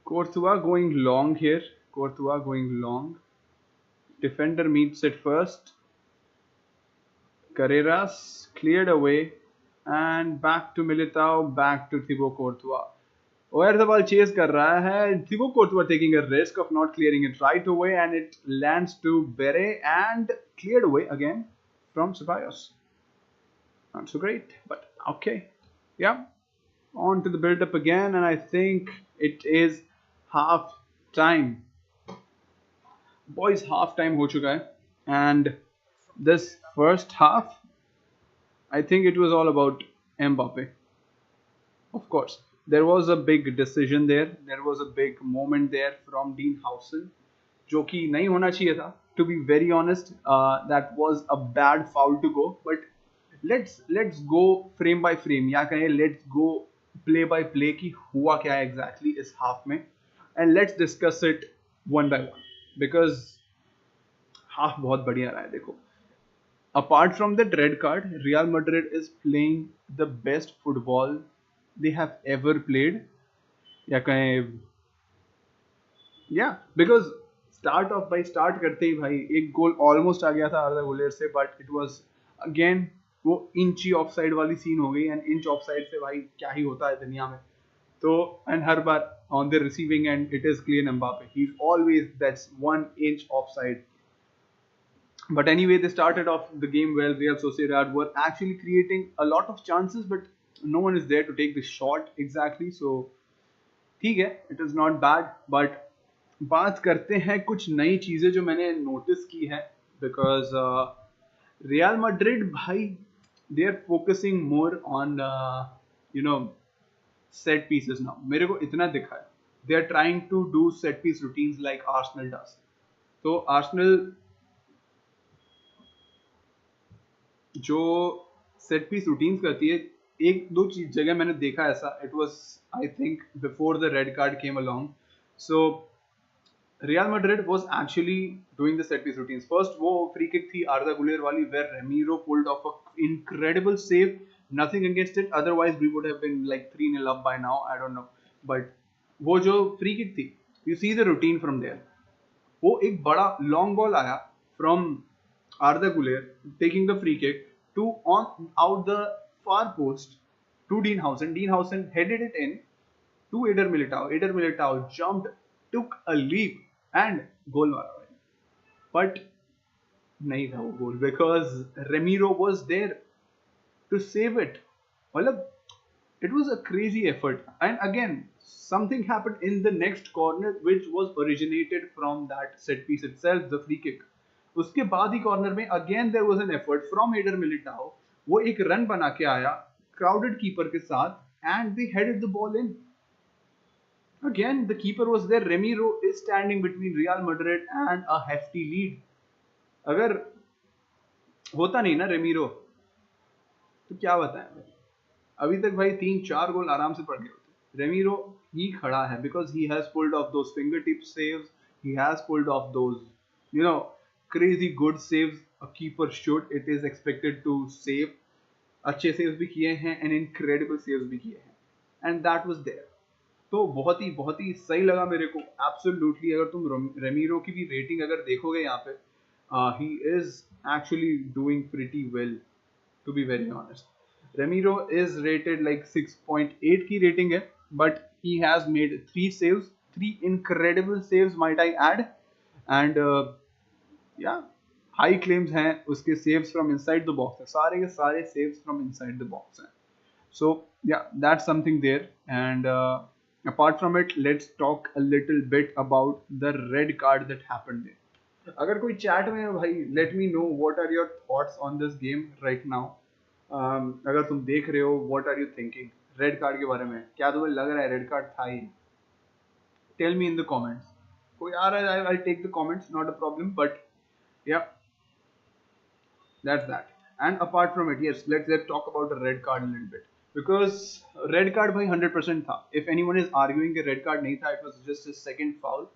Courtois going long here. Courtois going long. Defender meets it first. Carreras cleared away and back to Militao, back to Thibaut Courtois. Oyarzabal chase कर रहा है. Thibaut Courtois taking a risk of not clearing it right away and it lands to Bere and cleared away again from Ceballos. Not so great, but okay. Yeah, on to the build-up again, and I think it is half time. Boys, half time हो चुका है, and this first half, I think it was all about Mbappe. Of course, there was a big decision there. There was a big moment there from Dean Howson, जो कि नहीं होना चाहिए था. To be very honest, that was a bad foul to go. But let's go frame by frame, या कहें let's go play by play कि हुआ क्या exactly इस half में, and let's discuss it one by one because half बहुत बढ़िया रहा है. देखो, apart from that red card, Real Madrid is playing the best football they have ever played. या कहें, yeah, because start करते ही भाई एक गोल ऑलमोस्ट आ गया था आर्दा गुलेर से, बट इट वाज अगेन वो इंची ऑफसाइड वाली सीन हो गई. एंड इंच ऑफसाइड से भाई क्या ही होता है दुनिया में. तो and her bar on the receiving end it is clear Mbappe. He is always that's 1 inch offside. But anyway, they started off the game well. Real Sociedad were actually creating a lot of chances, but no one is there to take the shot exactly. So, ठीक है, it is not bad. But बात करते हैं कुछ नई चीजें जो मैंने नोटिस की है, because Real Madrid भाई, they are focusing more on set pieces now. मेरे को इतना दिखा है. They are trying to do set piece routines like Arsenal does. तो Arsenal जो सेट पीस रूटीन्स करती है, एक दो चीज जगह मैंने देखा ऐसा. It was I think before the red card came along. So Real Madrid was actually doing the set piece routines. First वो फ्री किक थी आर्दा गुलेर वाली, where Remiro pulled off a incredible save. Nothing against it, otherwise we would have been like 3-0 up by now. I don't know, but वो जो free kick थी, you see the routine from there. वो एक बड़ा long ball आया from Arda Güler taking the free kick to on out the far post to Dean Howson. Dean Howson headed it in to Eder Militao. Eder Militao jumped, took a leap and goal मारा. But नहीं था वो goal because Ramiro was there to save it. मतलब it was a crazy effort. And again, something happened in the next corner which was originated from that set piece itself, the free kick. उसके बाद ही corner में again there was an effort from Eder Militão. वो एक run बना के आया crowded keeper के साथ and they headed the ball in. Again the keeper was there. Remiro is standing between Real Madrid and a hefty lead. अगर होता नहीं ना रेमीरो, तो क्या बताएं, अभी तक भाई 3-4 गोल आराम से पड़ गए होते. रेमीरो ही खड़ा है because he has pulled off those fingertip saves. He has pulled off those crazy good saves a keeper should. It is expected to save. अच्छे saves भी किए हैं and incredible saves भी किए हैं, and that was there. तो बहुत ही सही लगा मेरे को. Absolutely, अगर तुम रेमीरो की भी रेटिंग अगर देखोगे यहाँ पे, he is actually doing pretty well, to be very honest. Ramiro is rated like 6.8 की rating है, but he has made 3 saves, 3 incredible saves might I add, and yeah, high claims हैं, उसके saves from inside the box है, सारे के सारे saves from inside the box हैं. So yeah, that's something there. And apart from it, let's talk a little bit about the red card that happened there. अगर कोई chat में है भाई, let me know what are your thoughts on this game right now. अगर तुम देख रहे हो, what are you thinking red card के बारे में? क्या तुम्हें लग रहा है रेड कार्ड था ही? Tell me in the comments. कोई आ रहा है, I'll take the comments, not a problem. But yeah, that's that. And apart from it, yes, let's talk about the red card a little bit, because red card भाई 100% था. If anyone is arguing कि red card नहीं था, it was just his second foul,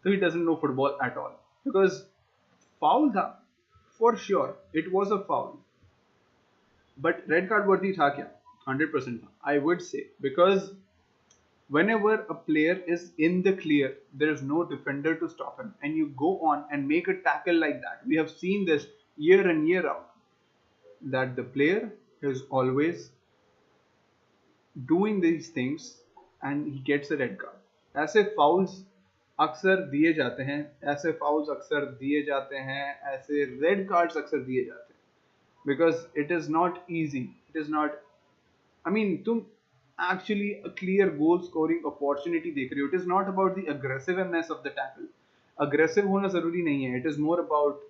so he doesn't know football at all. Because foul था, for sure, it was a foul. But red card worthy था क्या? 100% था, I would say, because whenever a player is in the clear, there is no defender to stop him, and you go on and make a tackle like that. We have seen this year in year out, that the player is always doing these things and he gets a red card. ऐसे fouls अक्सर दिए जाते हैं, ऐसे fouls अक्सर दिए जाते हैं, ऐसे red cards अक्सर दिए जाते हैं, because it is not easy. It is not, I mean, तुम actually a clear goal scoring opportunity देख रहे हो. It is not about the aggressiveness of the tackle. Aggressive होना जरूरी नहीं है. It is more about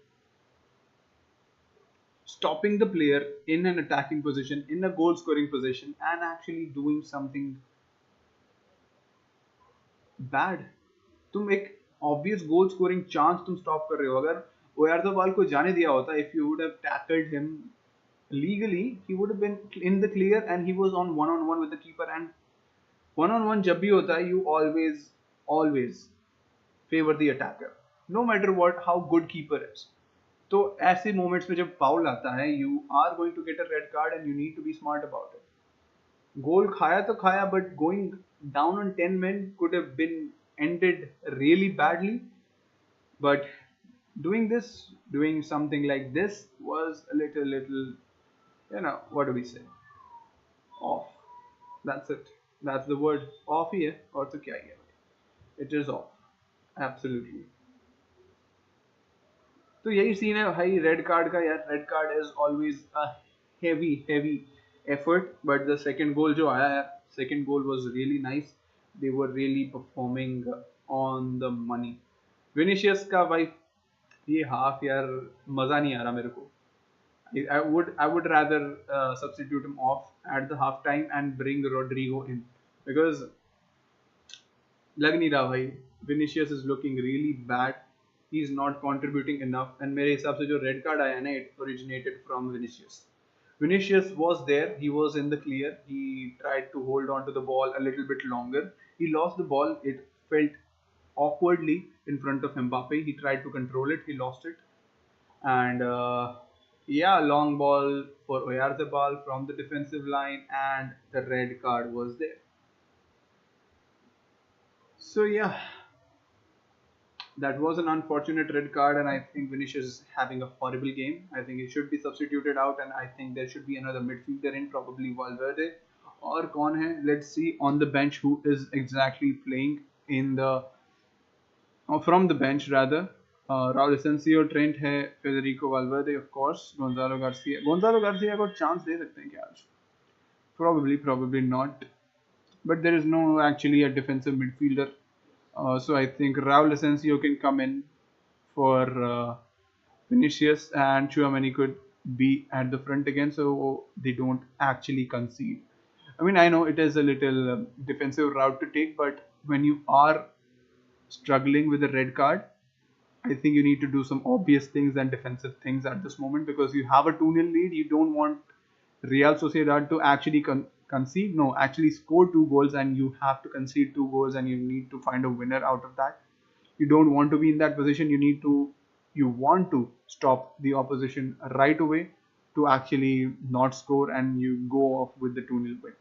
stopping the player in an attacking position, in a goal scoring position, and actually doing something bad. तुम एक obvious goal scoring chance तुम stop कर रहे हो. अगर ओयारज़ाबाल को जाने दिया होता, if you would have tackled him legally, he would have been in the clear and he was on one with the keeper. And one जब भी होता है, you always favor the attacker, no matter what, how good keeper is. तो ऐसे moments में जब foul आता है, you are going to get a red card and you need to be smart about it. Goal खाया तो खाया, but going down on 10 men could have been ended really badly. But doing something like this was a little, what do we say? Off. That's it. That's the word. Off ही है, और तो क्या ही है. It is off. Absolutely. तो यही scene है भाई red card का यार. Red card is always a heavy effort. But the second goal जो आया है, second goal was really nice. They were really performing on the money. Vinicius का भाई ये हाफ यार मजा नहीं आ रहा मेरे को. I would rather substitute him off at the half time and bring Rodrigo in, because लग नहीं रहा भाई. Vinicius is looking really bad. He is not contributing enough. And मेरे हिसाब से जो red card आया ना, it originated from Vinicius. Vinicius was there. He was in the clear. He tried to hold on to the ball a little bit longer. He lost the ball. It felt awkwardly in front of Mbappe. He tried to control it. He lost it. And yeah, long ball for Oyarzabal from the defensive line, and the red card was there. So yeah, that was an unfortunate red card, and I think Vinicius is having a horrible game. I think he should be substituted out, and I think there should be another midfielder in, probably Valverde. Or कौन है? Let's see on the bench who is exactly playing in the from the bench rather. Raul Asensio, Trent है, Federico Valverde, of course, Gonzalo Garcia. Gonzalo Garcia को chance दे सकते हैं क्या आज? Probably not. But there is no actually a defensive midfielder. So I think Raul Asensio can come in for Vinicius, and Tchouaméni could be at the front again, so they don't actually concede. I mean, I know it is a little defensive route to take, but when you are struggling with a red card, I think you need to do some obvious things and defensive things at this moment, because you have a 2-0 lead. You don't want Real Sociedad to actually concede. No, actually score 2 goals, and you have to concede 2 goals, and you need to find a winner out of that. You don't want to be in that position. You want to stop the opposition right away to actually not score, and you go off with the 2-0 win.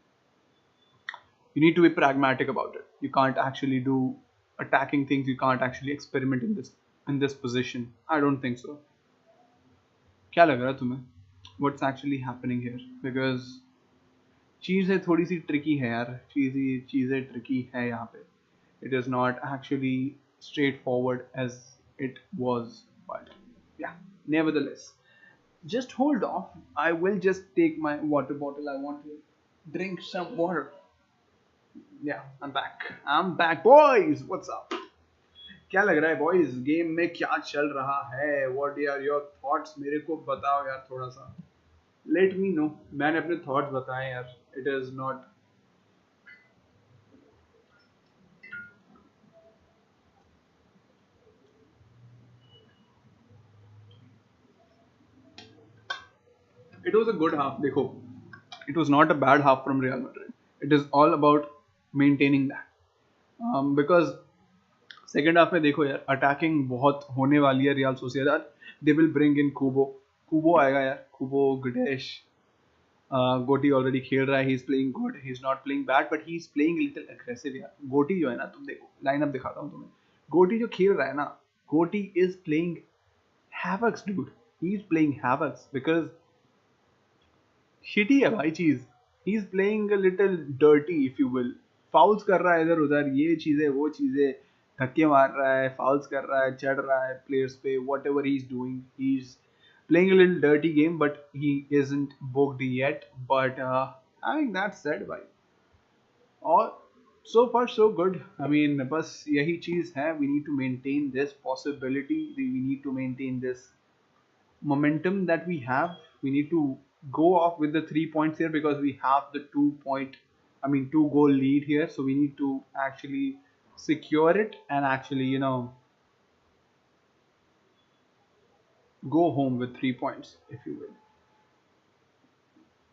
You need to be pragmatic about it. You can't actually do attacking things. You can't actually experiment in this position. I don't think so. क्या लग रहा है तुम्हें? What's actually happening here? Because चीज़ें थोड़ी सी tricky है यार. चीज़ें ट्रिकी है यहाँ पे. It is not actually straightforward as it was. But Yeah, nevertheless, just hold off. I will just take my water bottle. I want to drink some water. Yeah, I'm back. I'm back, boys. What's up? क्या लग रहा है boys, game में क्या चल रहा है? What are your thoughts? मेरे को बताओ यार थोड़ा सा. Let me know. मैंने अपने थॉट्स बताए यार. It is not. It was a good half. देखो, it was not a bad half from Real Madrid. It is all about maintaining that. Because second half में देखो यार, अटैकिंग बहुत होने वाली है Real Sociedad. They will bring in Kubo. Kubo आएगा यार. कुबो, गुडेश, गोटी ऑलरेडी खेल रहा है. He is playing good. He is not playing bad but he is playing little aggressive यार. गोटी जो है ना, तुम देखो लाइनअप दिखाता हूँ तुम्हें. गोटी जो खेल रहा है ना, गोटी is playing havocs dude. He is playing havocs because shitty है भाई चीज. He is playing a little dirty if you will. Fouls कर रहा है इधर उधर, ये चीजें वो चीजें, धक्के मार रहा है, फाउल्स कर रहा है, चढ़ रहा है प्लेयर्स पे. What ever he is doing, he is playing a little dirty game, but he isn't booked yet. But having that said, भाई, और so far so good. I mean, बस यही चीज है. We need to maintain this possibility. We need to maintain this momentum that we have. We need to go off with the 3 points here because we have the 2 point, I mean 2 goal lead here. So we need to actually secure it and actually, go home with 3 points, if you will.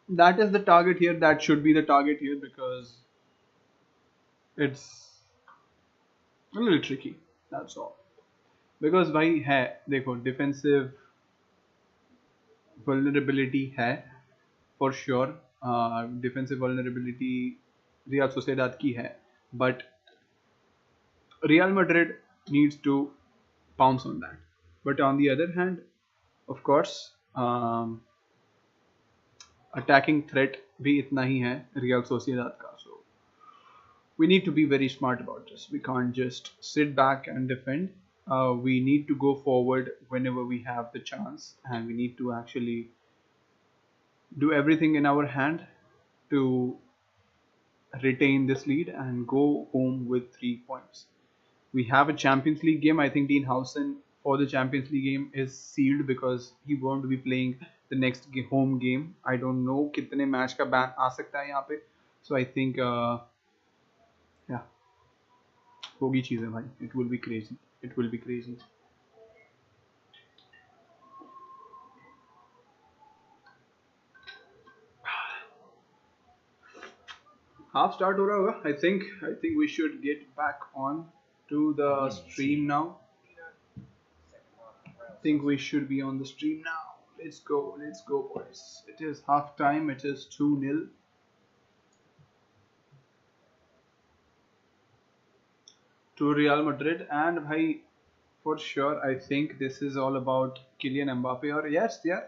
That is the target here. That should be the target here because it's a little tricky. That's all. Because भाई है, देखो defensive vulnerability है for sure. Defensive vulnerability Real Sociedad की है, but Real Madrid needs to pounce on that. But on the other hand, of course, attacking threat भी इतना ही है Real Sociedad का. So we need to be very smart about this. We can't just sit back and defend. We need to go forward whenever we have the chance, and we need to actually do everything in our hand to retain this lead and go home with 3 points. We have a Champions League game. I think Dean Howson for the Champions League game is sealed because he won't be playing the next home game. I don't know कितने match का ban आ सकता है यहाँ पे. So I think yeah, होगी चीजें भाई. It will be crazy. It will be crazy. Half start हो रहा होगा. I think we should get back on to the stream now. I think we should be on the stream now. Let's go boys. It is half time. It is 2-0 to Real Madrid. And भाई, for sure I think this is all about Kylian Mbappe. और yes यार,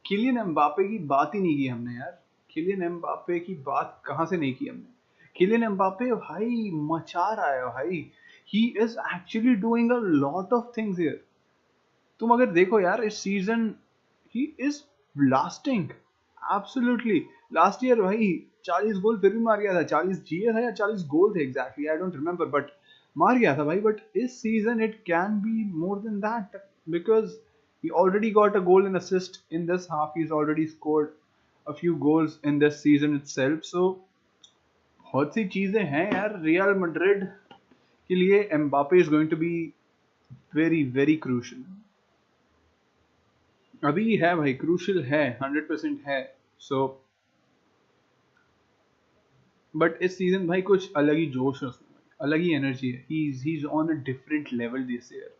Kylian Mbappe की बात ही नहीं की हमने यार. Kylian Mbappe की बात कहाँ से नहीं की हमने? Kylian Mbappe भाई मचा रहा है भाई. He is actually doing a lot of things here. तुम अगर देखो यार इस season, he is blasting. Absolutely. Last year भाई 40 गोल फिर भी मार गया था. 40 जीए था या 40 गोल थे exactly. I don't remember, but मार गया था भाई. But इस season it can be more than that because he already got a goal and assist in this half. He's already scored a few goals in this season itself. So बहुत सी चीजें हैं यार real Madrid के लिए. Mbappe is going to be very very crucial. अभी है भाई, crucial है, 100% है. सो बट इस सीजन भाई कुछ अलग ही जोश है उसमें, अलग ही एनर्जी है. He is on a different level this year.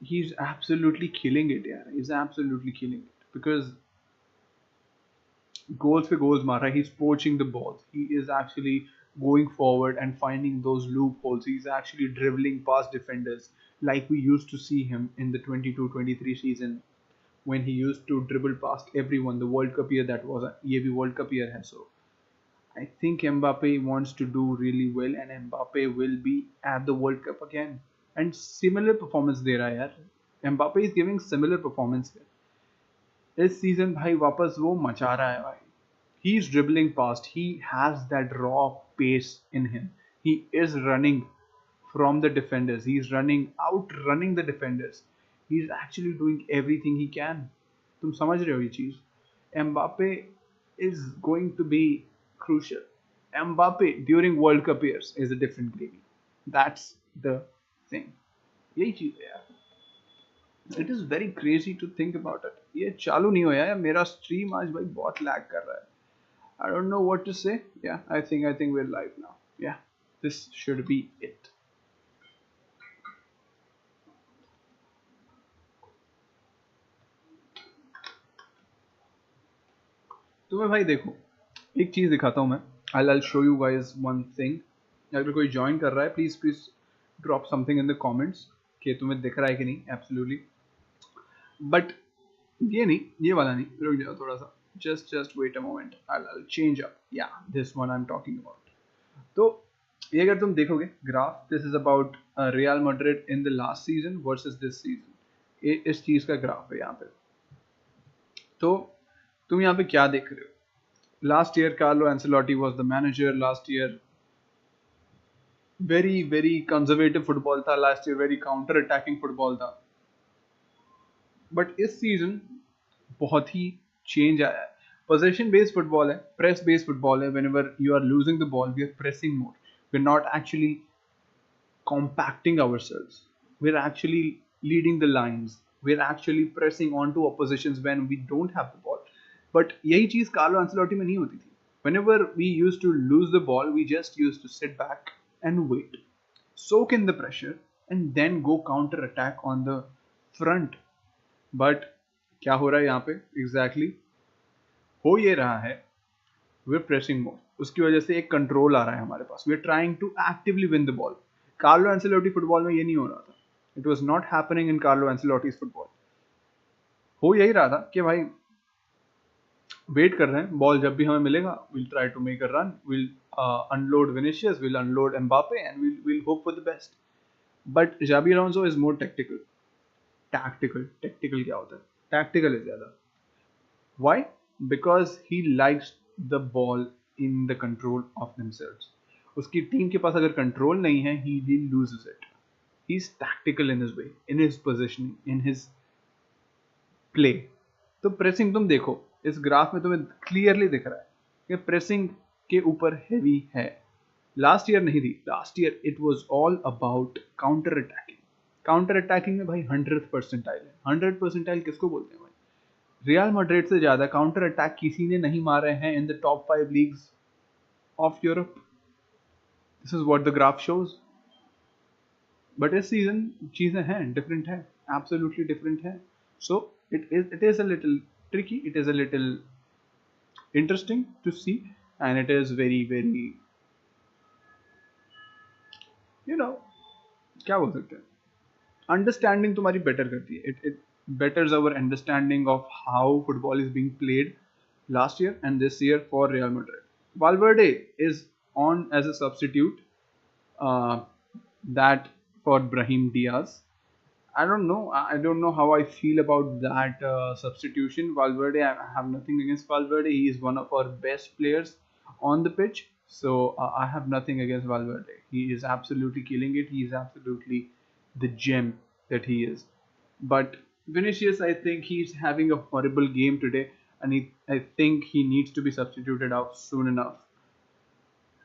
He is absolutely killing it यार. He is absolutely killing it because goals पे goals मार रहा है. He's poaching the balls. He is actually going forward and finding those loopholes. He's actually dribbling past defenders like we used to see him in the 22-23 season when he used to dribble past everyone. The World Cup year that was, ये भी World Cup year है. So I think Mbappe wants to do really well and Mbappe will be at the World Cup again. And similar performance दे रहा है यार Mbappe is giving similar performance इस season भाई वापस वो मचा रहा है भाई. He is dribbling past. He has that raw pace in him. He is running from the defenders. He is outrunning the defenders. He is actually doing everything he can. तुम समझ रहे हो ये चीज? Mbappe is going to be crucial. Mbappe during World Cup years is a different gravy. That's the thing. यही चीज है यार. It is very crazy to think about it. ये चालू नहीं होया है मेरा स्ट्रीम आज भाई बहुत लैग कर रहा है. I don't know what to say. Yeah, I think we're live now. Yeah, this should be it. तुम्हें भाई देखो एक चीज दिखाता हूँ मैं. I'll show you guys one thing. अगर कोई ज्वाइन कर रहा है please drop something in the comments कि तुम्हें दिख रहा है कि नहीं. एब्सोल्युटली. बट ये नहीं, ये वाला नहीं. रुक जाओ थोड़ा सा. Just wait a moment. I'll change up. Yeah, this one I'm talking about. तो ये अगर तुम देखोगे graph, this is about Real Madrid in the last season versus this season. ये इस चीज का ग्राफ है यहाँ पे. तो तुम यहाँ पे क्या देख रहे हो? Last year Carlo Ancelotti was the manager. Last year very conservative football था. Last year very counter attacking football था. बट इस सीजन बहुत ही चेंज आया है. पोजीशन बेस्ड फुटबॉल है, प्रेस बेस्ड फुटबॉल है. Whenever you are losing the ball we are pressing more. We are not actually compacting ourselves. We are actually leading the lines. We are actually pressing onto oppositions when we don't have the ball. But यही चीज Carlo Ancelotti में नहीं होती थी. Whenever we used to lose the ball, we just used to sit back and wait, soak in the pressure, and then go counter attack on the front. But क्या हो रहा है यहाँ पे एग्जैक्टली? हो ये रहा है वी आर प्रेसिंग मोर. उसकी वजह से एक कंट्रोल आ रहा है हमारे पास. We are trying to actively win the ball. Carlo Ancelotti football में ये नहीं हो रहा था. It was not happening in Carlo Ancelotti's football. हो यही रहा था कि भाई वेट कर रहे हैं, बॉल जब भी हमें मिलेगा will try to make a run, will unload Vinicius, will unload Mbappe and will hope for the best. But Xabi Alonso is more tactical. Tactical क्या होता है? टैक्टिकल है ज्यादा. Why? Because he likes the ball in the control of themselves. उसकी team के पास अगर control नहीं है he loses it. He's tactical in his way, in his positioning, in his play. तो प्रेसिंग तुम देखो इस ग्राफ में तुम्हें क्लियरली दिख रहा है कि प्रेसिंग के ऊपर हैवी है. लास्ट ईयर नहीं थी. Last year it was all about counter attacking. Counter attacking में भाई 100th परसेंटाइल है. 100th परसेंटाइल किसको बोलते हैं भाई? रियल मैड्रिड से ज्यादा काउंटर अटैक किसी ने नहीं मारे हैं in the top 5 leagues of Europe. This is what the graph shows. But इस सीजन चीजें हैं डिफरेंट है, एब्सोल्युटली डिफरेंट है. So it is a little tricky, it is a little interesting to see and it is very you know क्या बोल सकते हैं, understanding तुम्हारी बेटर करती है. It betters our understanding of how football is being played last year and this year for Real Madrid. Valverde is on as a substitute, that for Brahim Diaz. I don't know how I feel about that substitution. Valverde, I have nothing against Valverde. He is one of our best players on the pitch. So I have nothing against Valverde. He is absolutely killing it. He is absolutely the gem that he is. But Vinicius, I think he's having a horrible game today, and I think he needs to be substituted out soon enough.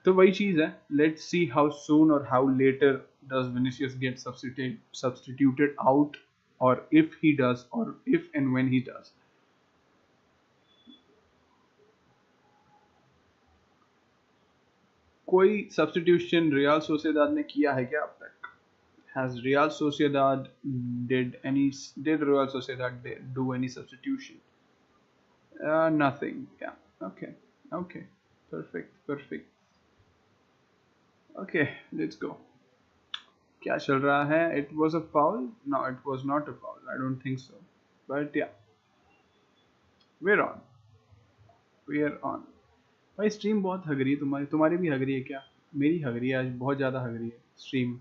तो वही चीज है. Let's see how soon or how later does Vinicius get substituted out, or if he does, or if and when he does. कोई substitution Real Sociedad ने किया है क्या अब तक? Has Real Sociedad did Real Sociedad do any substitution? Nothing. Yeah. Okay. Perfect. Okay, let's go. क्या चल रहा है? It was a foul? No, it was not a foul. I don't think so. But yeah, we're on. भाई stream बहुत हग रही है तुम्हारी भी हग रही है क्या? मेरी हग रही है आज बहुत ज़्यादा हग रही है स्ट्रीम.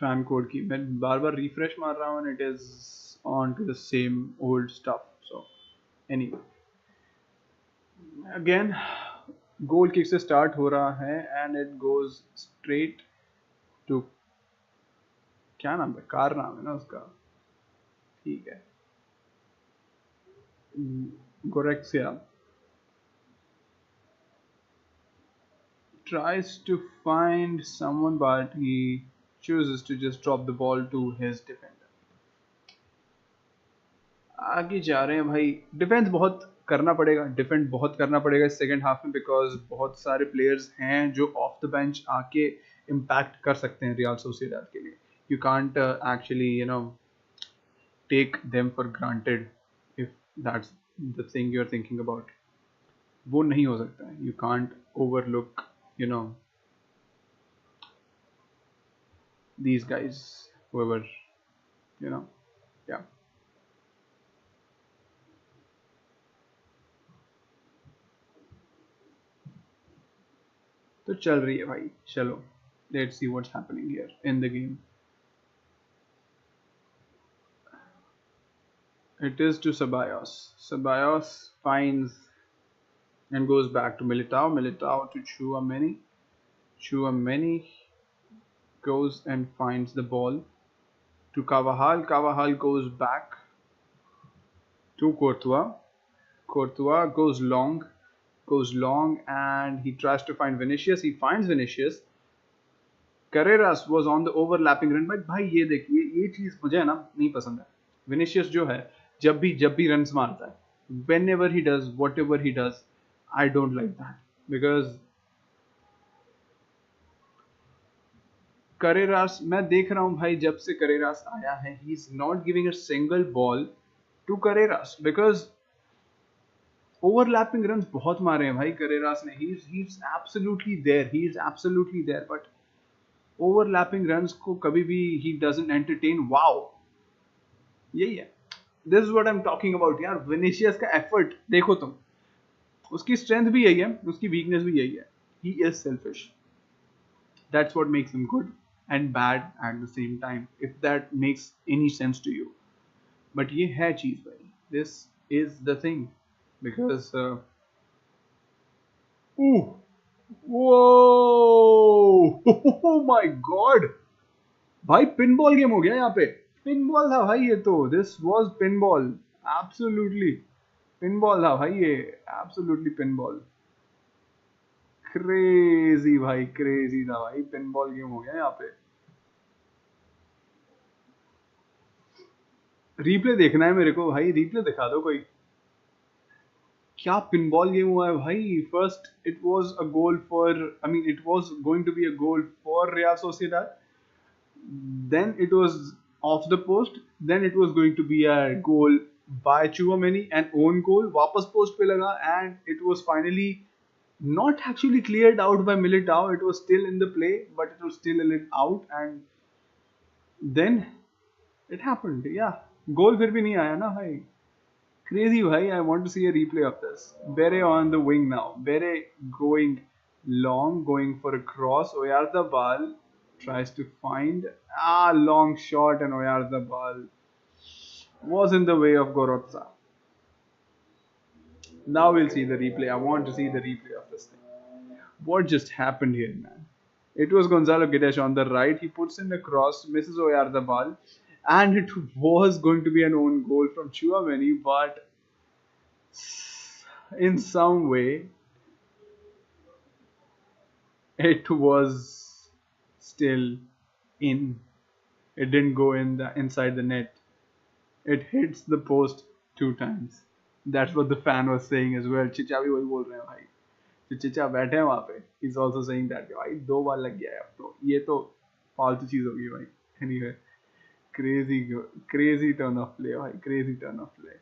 फैन कोड की मैं बार बार रिफ्रेश मार रहा हूँ, it is on to the same old stuff. So anyway, again goal kick से स्टार्ट हो रहा है and it goes straight to, क्या नाम है, कार नाम है ना उसका, ठीक है, गोरेक्सिया tries to find someone but he chooses to just drop the ball to his defender. आगे जा रहे हैं भाई. डिफेंस बहुत करना पड़ेगा, डिफेंड बहुत करना पड़ेगा इस सेकंड हाफ में, बिकॉज बहुत सारे प्लेयर्स हैं जो ऑफ द बेंच आके इम्पैक्ट कर सकते हैं रियल सोसिएदाद के लिए. You can't actually take them for granted if that's the thing you are thinking about. वो नहीं हो सकता है. You can't overlook these guys, whoever, yeah. तो चल रही है भाई, चलो, let's see what's happening here in the game. It is to Ceballos. Ceballos finds and goes back to Militao. Militao to Chouameni. Chouameni goes and finds the ball to Carvajal. Carvajal goes back to Courtois. Courtois goes long and he tries to find Vinicius. He finds Vinicius. Carreras was on the overlapping run. But भाई ये देखिए, ये चीज़ मुझे ना नहीं पसंद है. Vinicius जो है जब भी रन्स मारता है, whenever he does whatever he does, I don't like that, because Carreras, मैं देख रहा हूँ भाई जब से Carreras आया है, he is not giving a single ball to Carreras, because overlapping runs बहुत मारे हैं भाई Carreras ने. he is absolutely there, but overlapping runs को कभी भी he doesn't entertain. वाओ, यही है. This is what I am talking about यार. विनिशियस का एफर्ट देखो तुम, उसकी स्ट्रेंथ भी यही है, उसकी वीकनेस भी यही है. He is selfish. That's what makes him good and bad at the same time, if that makes any sense to you. But ये है चीज भाई, this is the thing, because oh my God भाई, pinball game हो गया यहाँ पे. Pinball था भाई ये तो. This was pinball, absolutely pinball था भाई ये, एब्सोल्युटली पिनबॉल. क्रेजी भाई, क्रेजी था भाई. पिनबॉल गेम हो गया यहाँ पे. रिप्ले देखना है मेरे को भाई, रिप्ले दिखा दो कोई. क्या पिनबॉल गेम हुआ है भाई. First it was a goal for, I mean it was going to be a goal for Real Sociedad, then it was off the post, then it was going to be a goal by Chouameni, an own goal, वापस post पे लगा, and it was finally not actually cleared out by Militao. It was still in the play, but it was still a little out, and then it happened. Yeah, goal फिर भी नहीं आया ना भाई. Crazy भाई. I want to see a replay of this. Bere on the wing now. Bere going long, going for a cross. Oyarzabal tries to find long shot, and Oyarzabal was in the way of Gorotza. Now we'll see the replay. I want to see the replay of this thing. What just happened here, man? It was Gonzalo Guedes on the right. He puts in the cross, misses Oyarzabal, and it was going to be an own goal from Chouameni, but in some way it was still in. It didn't go in the inside the net. It hits the post 2 times. That's what the fan was saying as well. चिचा भी वही बोल रहे हैं भाई. जो चिचा बैठे हैं वहाँ पे, he's also saying that भाई 2 बार लग गया है अब तो. ये तो फालतू चीज होगी भाई. Anyway, crazy turn of play भाई, crazy turn of play.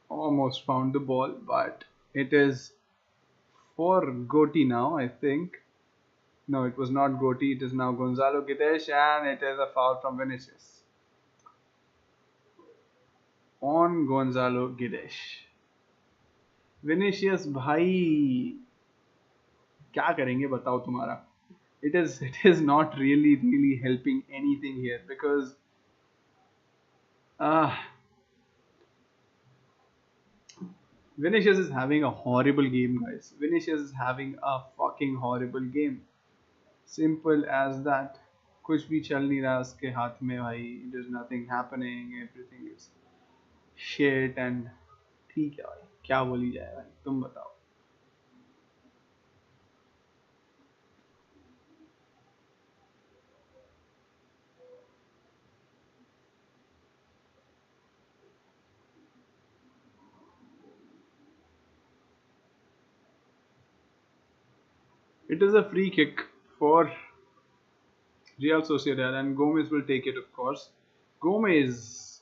Almost found the ball, but it is for Goti now, I think. No, it was not Goti. It is now Gonzalo Guedes, and it is a foul from Vinicius. on Gonzalo Guedes. Vinicius भाई क्या करेंगे बताओ तुम्हारा. It is not really helping anything here because uh, Vinicius is having a horrible game, guys. Vinicius is having a fucking horrible game. Simple as that. कुछ भी चल नहीं रहा उसके हाथ में भाई. There's nothing happening. Everything is shit and ठीक है भाई. क्या बोली जाए भाई, तुम बताओ. It is a free kick for Real Sociedad and Gomez will take it, of course. Gomez,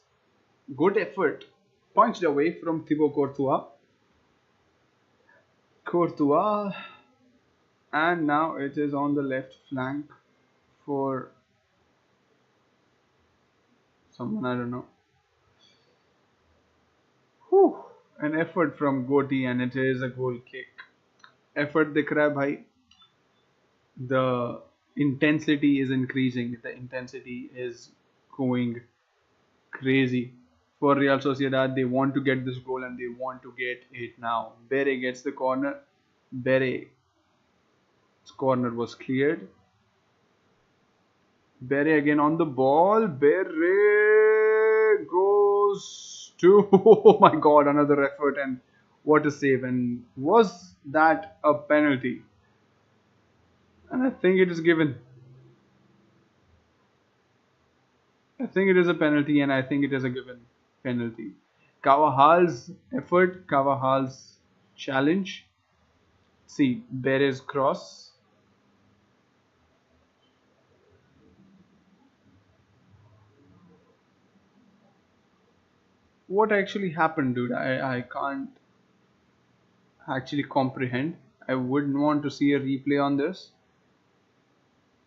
good effort, punched away from Thibaut Courtois. Courtois, and now it is on the left flank for someone, I don't know. Whew. An effort from Goti and it is a goal kick. Effort दिख रहा है भाई. The intensity is increasing. The intensity is going crazy. For Real Sociedad, they want to get this goal and they want to get it now. Bere gets the corner. Bere's corner was cleared. Bere again on the ball. Bere goes to, oh my god, another effort and what a save. And was that a penalty? And I think it is given. I think it is a penalty and I think it is a given penalty. Carvajal's effort, Carvajal's challenge. See, Bere's cross. What actually happened, dude? I can't actually comprehend. I wouldn't want to see a replay on this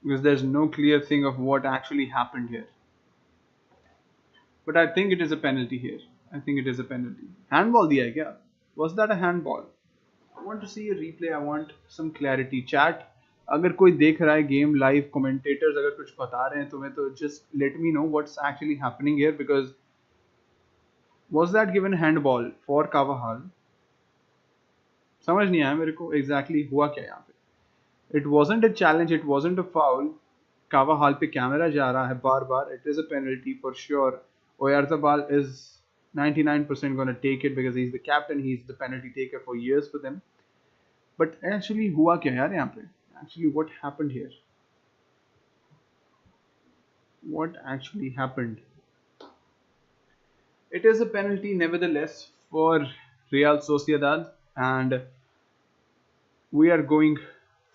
because there's no clear thing of what actually happened here. But I think it is a penalty here. I think it is a penalty. Handball दिया है क्या? Was that a handball? I want to see a replay. I want some clarity. Chat. अगर कोई देख रहा है game live, commentators अगर कुछ बता रहे हैं तुम्हें तो just let me know what's actually happening here because was that given handball for Carvajal? समझ नहीं आया मेरे को exactly हुआ क्या यहाँ पे. It wasn't a challenge. It wasn't a foul. Carvajal पे कैमरा जा रहा है बार बार. It is a penalty for sure. Oyarzabal is 99% going to take it because he's the captain. He's the penalty taker for years for them. But actually हुआ क्या यार यहाँ पे? Actually what happened here? What actually happened? It is a penalty nevertheless for Real Sociedad and we are going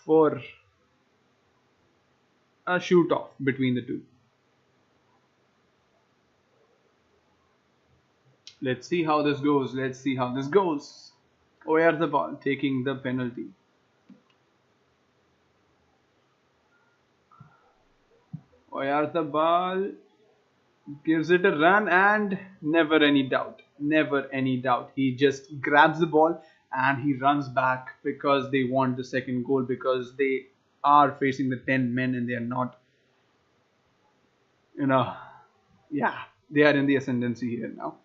for a shoot off between the two. Let's see how this goes. Let's see how this goes. Oyarzabal taking the penalty. Oyarzabal gives it a run and never any doubt. Never any doubt. He just grabs the ball and he runs back because they want the second goal because they are facing the 10 men and they are not, yeah, they are in the ascendancy here now.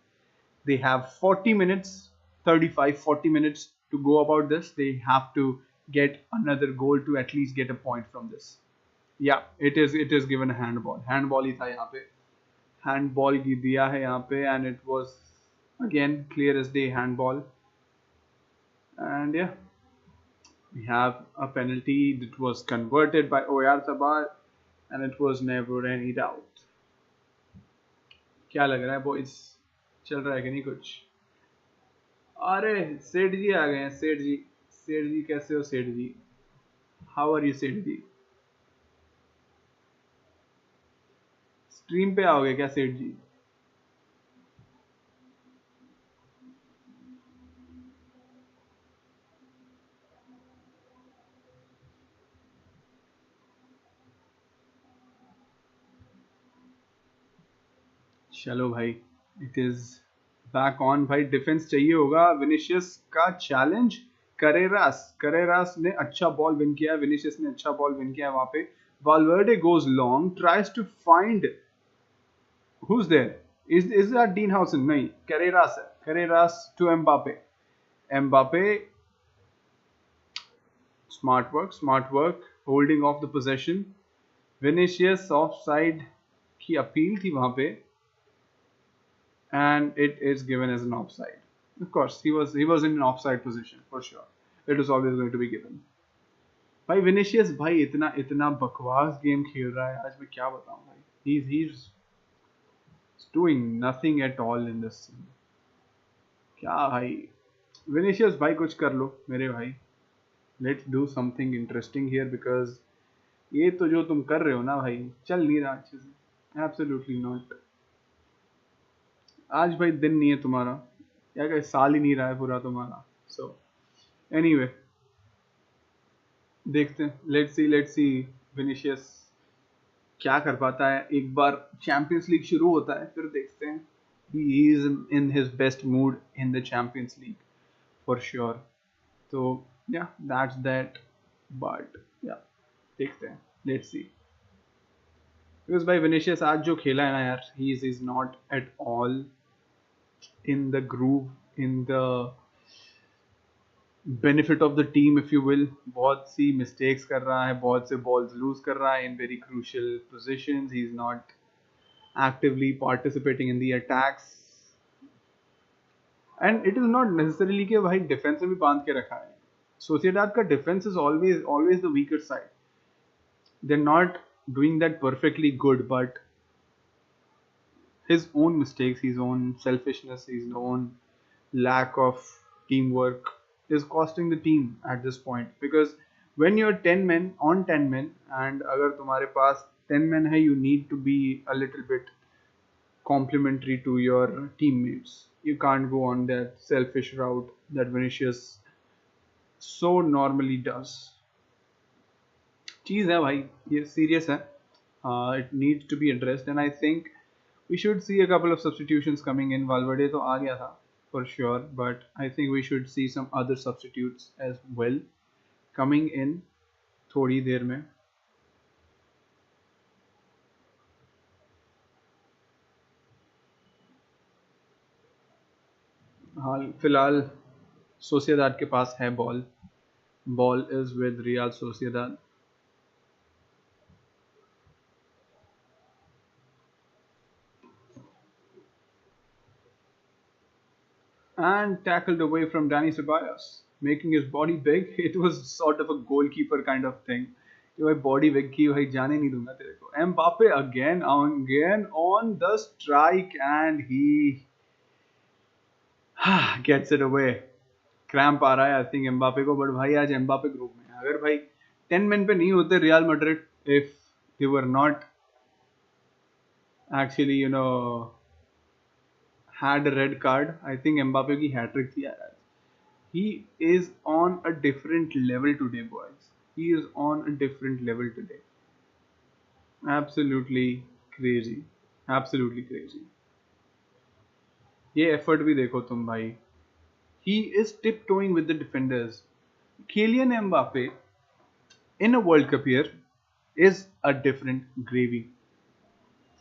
They have 40 minutes, 35, 40 minutes to go about this. They have to get another goal to at least get a point from this. Yeah, it is given a handball. Handball ही था यहाँ पे. Handball की दिया है यहाँ पे and it was again clear as day handball. And yeah, we have a penalty that was converted by Oyarzabal and it was never any doubt. क्या लग रहा है boys? चल रहा है कि नहीं कुछ? अरे सेठ जी आ गए हैं. सेठ जी. सेठ जी कैसे हो सेठ जी? How are you सेठ जी? स्ट्रीम पे आओगे क्या सेठ जी? चलो भाई, it is बैक ऑन भाई, डिफेंस चाहिए होगा विनिशियस का चैलेंज। करेरास ने अच्छा बॉल विन किया है, विनिशियस ने अच्छा बॉल विन किया है वहां पे। Valverde goes long, tries to find who's there, is that Dean Housen? नहीं, करेरास है। Carreras to Mbappe, Mbappe smart work holding off the possession. Vinicius off side की अपील थी वहां पे, and it is given as an offside. Of course, he was in an offside position for sure. It was always going to be given. भाई Vinicius भाई इतना इतना बकवास game खेल रहा है आज, मैं क्या बताऊं भाई। he's doing nothing at all in this scene. क्या भाई, विनिशियस भाई कुछ कर लो मेरे भाई। Let's do something interesting here, because ये तो जो तुम कर रहे हो ना भाई, चल नहीं रहा अच्छे से। Absolutely not. आज भाई दिन नहीं है तुम्हारा, या क्या साल ही नहीं रहा है पूरा तुम्हारा। सो एनीवे, देखते हैं, लेट्स सी विनिशियस क्या कर पाता है। एक बार चैंपियंस लीग शुरू होता है फिर देखते हैं। He is in his best mood in the champions league for sure. तो या दैट्स दैट, बट या देखते हैं, लेट्स सी। बिकॉज भाई विनिशियस आज जो खेला है ना यार, he is not at all in the groove, in the benefit of the team if you will। बहुत सी mistakes कर रहा है, बहुत से balls lose कर रहा है in very crucial positions। he is not actively participating in the attacks, and it is not necessarily कि भाई defense में भी बांध के रखा है। Sociedad का defense is always the weaker side। they're not doing that perfectly good, but his own mistakes, his own selfishness, his own lack of teamwork is costing the team at this point। because when you're 10 men on 10 men, and अगर तुम्हारे पास 10 men है, you need to be a little bit complementary to your teammates। you can't go on that selfish route that Vinicius so normally does। चीज़ है भाई, ये serious है। It needs to be addressed, and I think we should see a couple of substitutions coming in। Valverde तो आ गया था for sure, but I think we should see some other substitutes as well coming in थोड़ी देर में। हाल फिलहाल Sociedad के पास है ball is with real Sociedad. And tackled away from Danny Ceballos, making his body big। It was sort of a goalkeeper kind of thing कि भाई body big की भाई, जाने नहीं दूंगा तेरे को। Mbappe again on the strike, and he gets it away। Cramp आ रहा है आई थिंक एम्बापे को, बट भाई आज एम्बापे ग्रुप में है। अगर भाई 10 men पे नहीं होते real Madrid, if they were not actually had a red card, I think Mbappe की hat-trick थी यार। He is on a different level today, boys। He is on a different level today। Absolutely crazy, absolutely crazy। ये effort भी देखो तुम भाई। He is tiptoeing with the defenders। Kylian Mbappe in a World Cup year is a different gravy।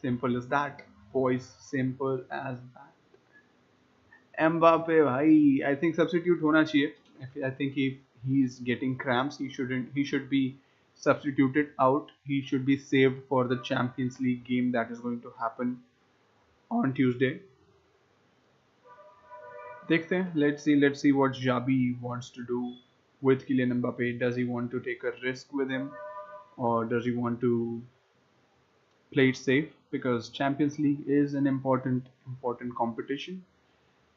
Simple as that, boys। Simple as that। Mbappe भाई I think substitute होना चाहिए। I think if he's getting cramps, he should be substituted out। he should be saved for the Champions League game that is going to happen on Tuesday। देखते हैं, let's see what Xabi wants to do with Kylian Mbappe। does he want to take a risk with him, or does he want to play it safe? because Champions League is an important competition,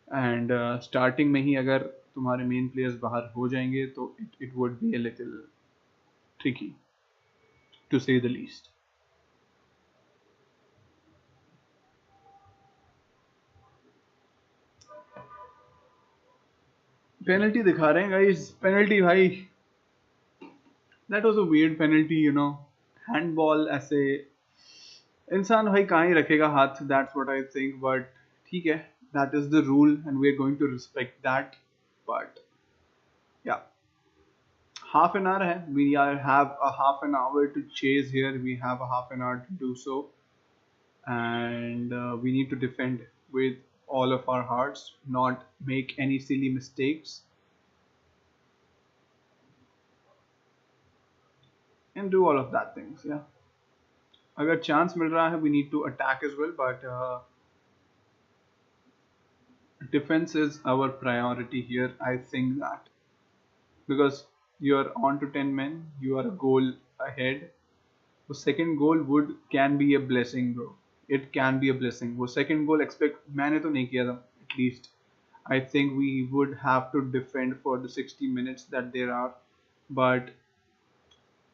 and starting में ही अगर तुम्हारे main players बाहर हो जाएंगे तो it would be a little tricky to say the least. Penalty दिखा रहे हैं गाइस, पेनल्टी भाई that was a weird penalty. Handball ऐसे इंसान भाई कहाँ ही रखेगा हाथ, that's what I think. But ठीक है, That is the rule, and we're going to respect that. But yeah, half an hour hai. Have a half an hour to chase here. We have a half an hour to do so, and we need to defend with all of our hearts, not make any silly mistakes, and do all of that things. Yeah, अगर chance मिल रहा है, we need to attack as well, but defense is our priority here. I think that because you're on to 10 men, you are a goal ahead. The second goal would can be a blessing, bro. It can be a blessing. वो second goal expect मैंने तो नहीं किया था. At least I think we would have to defend for the 60 minutes that there are, but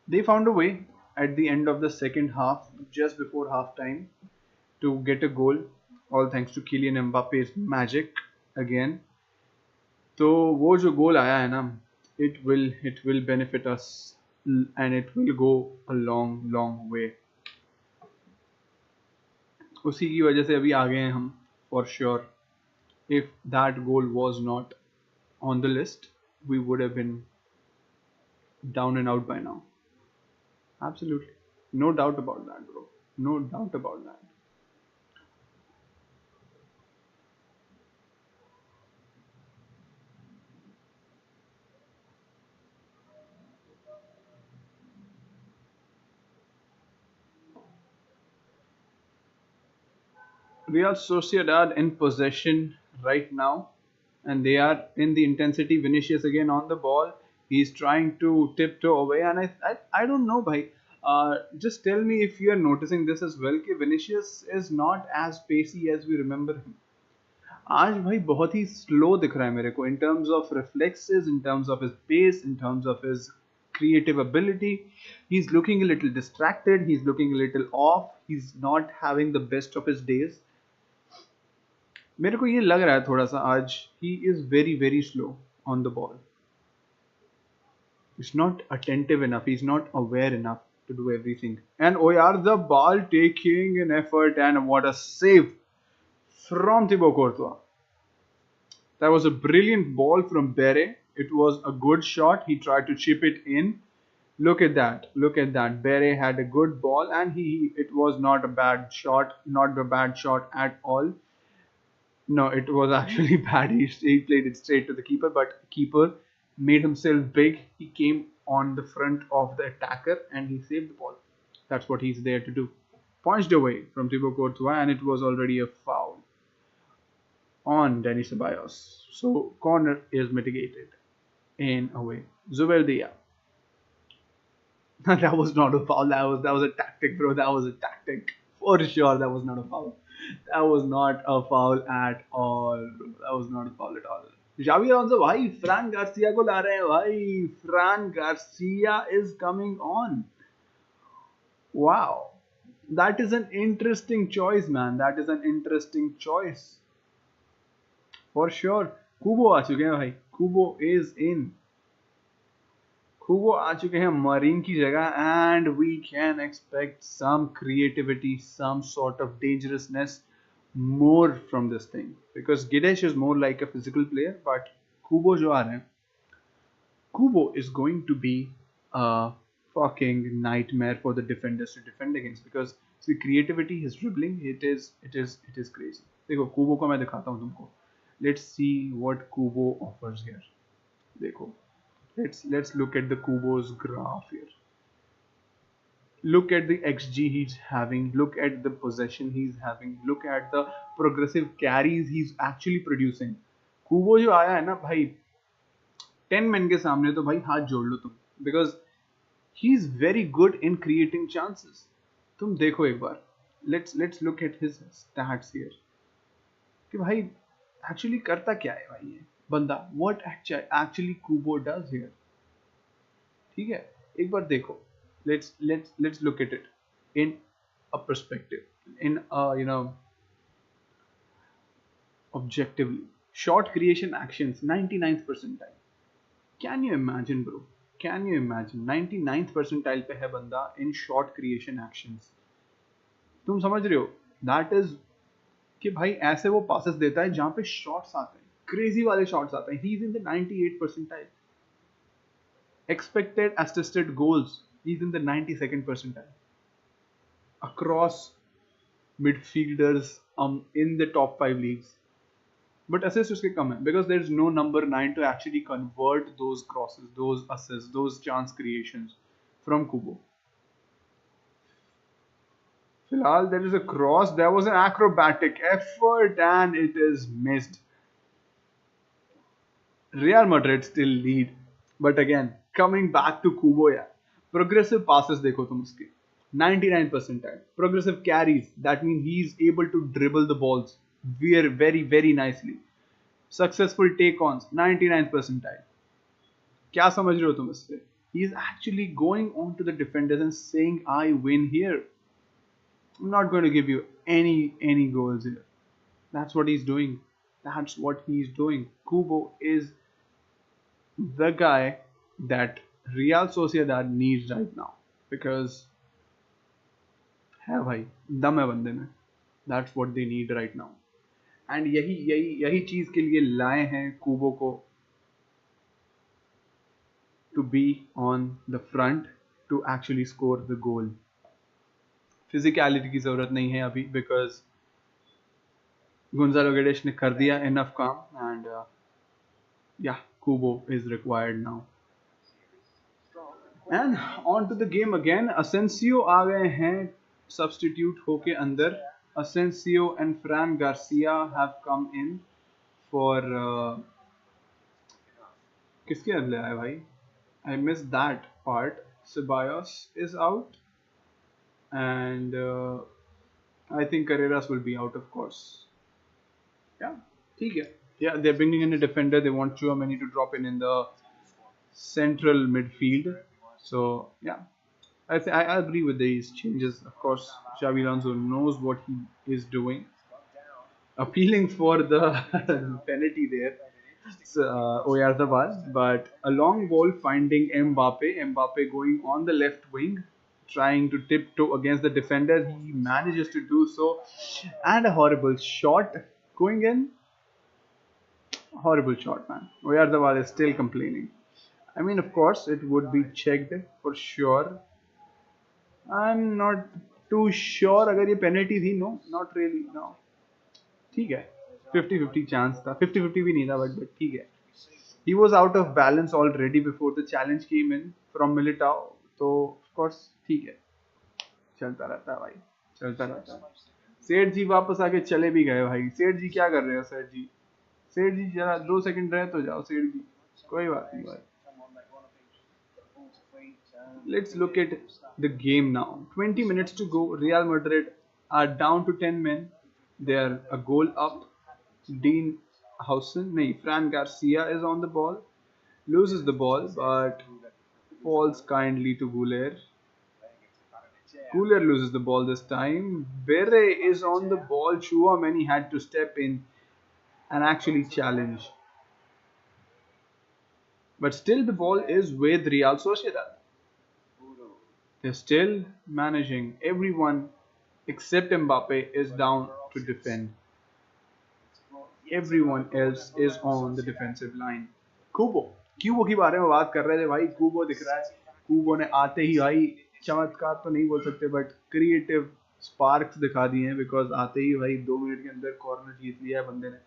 they found a way at the end of the second half, just before half time, to get a goal. All thanks to Kylian Mbappe's magic again. तो वो जो गोल आया है ना, it will benefit us and it will go a long way. उसी की वजह से अभी आ गए हैं हम for sure. If that goal was not on the list, we would have been down and out by now. Absolutely, no doubt about that, bro. No doubt about that. Real Sociedad in possession right now, and they are in the intensity. Vinicius again on the ball. He's trying to tiptoe away, and I don't know, bhai. Just tell me if you are noticing this as well. कि Vinicius is not as pacey as we remember him. आज भाई बहुत ही slow दिख रहा है मेरे को in terms of reflexes, in terms of his pace, in terms of his creative ability. He's looking a little distracted. He's looking a little off. He's not having the best of his days. मेरे को ये लग रहा है थोड़ा सा आज he is very slow on the ball. He's not attentive enough. He's not aware enough to do everything. And Oyar the ball taking an effort, and what a save from Thibaut Courtois. That was a brilliant ball from Bere. It was a good shot. He tried to chip it in. Look at that. Look at that. Bere had a good ball, and it was not a bad shot. Not a bad shot at all. No, it was actually bad. He played it straight to the keeper, but keeper made himself big. He came on the front of the attacker and he saved the ball. That's what he's there to do. Punched away from Thibaut Courtois, and it was already a foul on Denis Ceballos. So corner is mitigated in a way. Zubeldia. That was not a foul. That was a tactic, bro. That was a tactic. For sure, that was not a foul. That was not a foul at all. That was not a foul at all. Xavi Alonso, भाई Fran Garcia को ला रहे हैं भाई. Fran Garcia is coming on. Wow, that is an interesting choice, man. That is an interesting choice. For sure. Kubo आ चुके हैं भाई. Kubo is in. Kubo आ चुके हैं मरीन की जगह, and we can expect some creativity, some sort of dangerousness more from this thing, because Gidesh is more like a physical player, but Kubo जो आ रहे हैं, Kubo is going to be a fucking nightmare for the defenders to defend against, because see creativity, his dribbling, it is crazy. देखो Kubo को मैं दिखाता हूँ तुमको. Let's see what Kubo offers here. देखो. Let's look at the Kubo's graph here. Look at the XG he's having. Look at the possession he's having. Look at the progressive carries he's actually producing. Kubo जो आया है ना भाई, 10 men के सामने तो भाई हाथ जोड़ लो तुम, because he's very good in creating chances. तुम देखो एक बार. Let's look at his stats here. कि भाई actually करता क्या है भाई ये बंदा, what actually Kubo does here. ठीक है, एक बार देखो. Let's look at it in a perspective, in a objectively. Short creation actions, 99th percentile. Can you imagine, bro? Can you imagine? 99th percentile पे है बंदा in short creation actions. तुम समझ रहे हो? That is कि भाई ऐसे वो पासेस देता है जहां पे शॉट्स आते हैं, क्रेजी वाले शॉट्स आते हैं. He is in the 98 percentile. Expected assisted goals, he's in the 92nd percentile. Across midfielders in the top 5 leagues. But assists uske kam hai because there's no number 9 to actually convert those crosses, those assists, those chance creations from Kubo. Filal, there is a cross. There was an acrobatic effort and it is missed. Real Madrid still lead. But again, coming back to Kubo, yeah. Progressive passes देखो तुम उसके 99 percentile. Progressive carries, that means he is able to dribble the balls very, very, very nicely. Successful take-ons 99th percentile. क्या समझ रहे हो तुम इससे? He is actually going on to the defenders and saying, I win here. I'm not going to give you any goals here. That's what he's doing. That's what he's doing. Kubo is the guy that Real Sociedad needs right now because है भाई दम है बंदे में. That's what they need right now. And यही चीज के लिए लाए हैं कुबो को to be on the front to actually score the goal. Physicality की जरूरत नहीं है अभी because Gonzalo Guedes ने कर दिया enough काम and yeah, Kubo is required now. And on to the game again. Asensio आ गए हैं substitute होके अंदर. Asensio and Fran Garcia have come in for किसके बदले आए भाई? I missed that part. Ceballos is out and I think Carreras will be out of course. Yeah, ठीक है. Yeah, they're bringing in a defender. They want Chouameni to drop in the central midfield. So yeah, I agree with these changes. Of course, Xabi Alonso knows what he is doing. Appealing for the penalty there, Oyarzabal, but a long ball finding Mbappe. Mbappe going on the left wing, trying to tiptoe against the defender. He manages to do so, and a horrible shot going in. Horrible shot, man. Oyarzabal is still complaining. I mean, of course, it would be checked for sure. I'm not too sure अगर ये penalty थी. No, not really. No. ठीक है. 50-50 chance था. 50-50 भी नहीं था, but ठीक है. He was out of balance already before the challenge came in from Militao. तो of course ठीक है. चलता रहता है भाई. चलता रहता है. सेठ जी वापस आके चले भी गए भाई. सेठ जी क्या कर रहे हो सेठ जी? सेठ जी जरा 2 सेकंड रहे तो जाओ सेठ जी. कोई बात नहीं भाई. Let's look at the game now. 20 minutes to go. Real Madrid are down to 10 men. They are a goal up. Dean Housen, Fran Garcia is on the ball. Loses the ball but falls kindly to Guler. Guler loses the ball this time. Bere is on the ball. Chouameni had to step in and actually challenge. But still the ball is with Real Sociedad. They're still managing. Everyone except Mbappe is down to defend. Everyone else is on the defensive line. Kubo के बारे में बात कर रहे थे भाई. Kubo दिख रहा है. Kubo ने आते ही भाई चमत्कार तो नहीं बोल सकते बट क्रिएटिव स्पार्क्स दिखा दिए हैं बिकॉज आते ही भाई 2 मिनट के अंदर कॉर्नर जीत लिया है बंदे ने.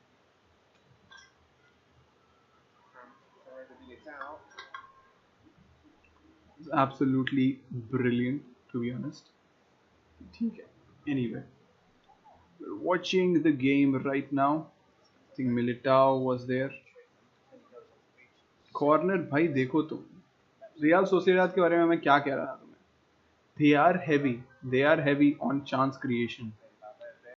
Absolutely brilliant to be honest. Anyway, we're watching the game right now. I think Militao was there. Corner भाई देखो तुम. Real Sociedad के बारे में मैं क्या कह रहा था तुम्हें. They are heavy on chance creation.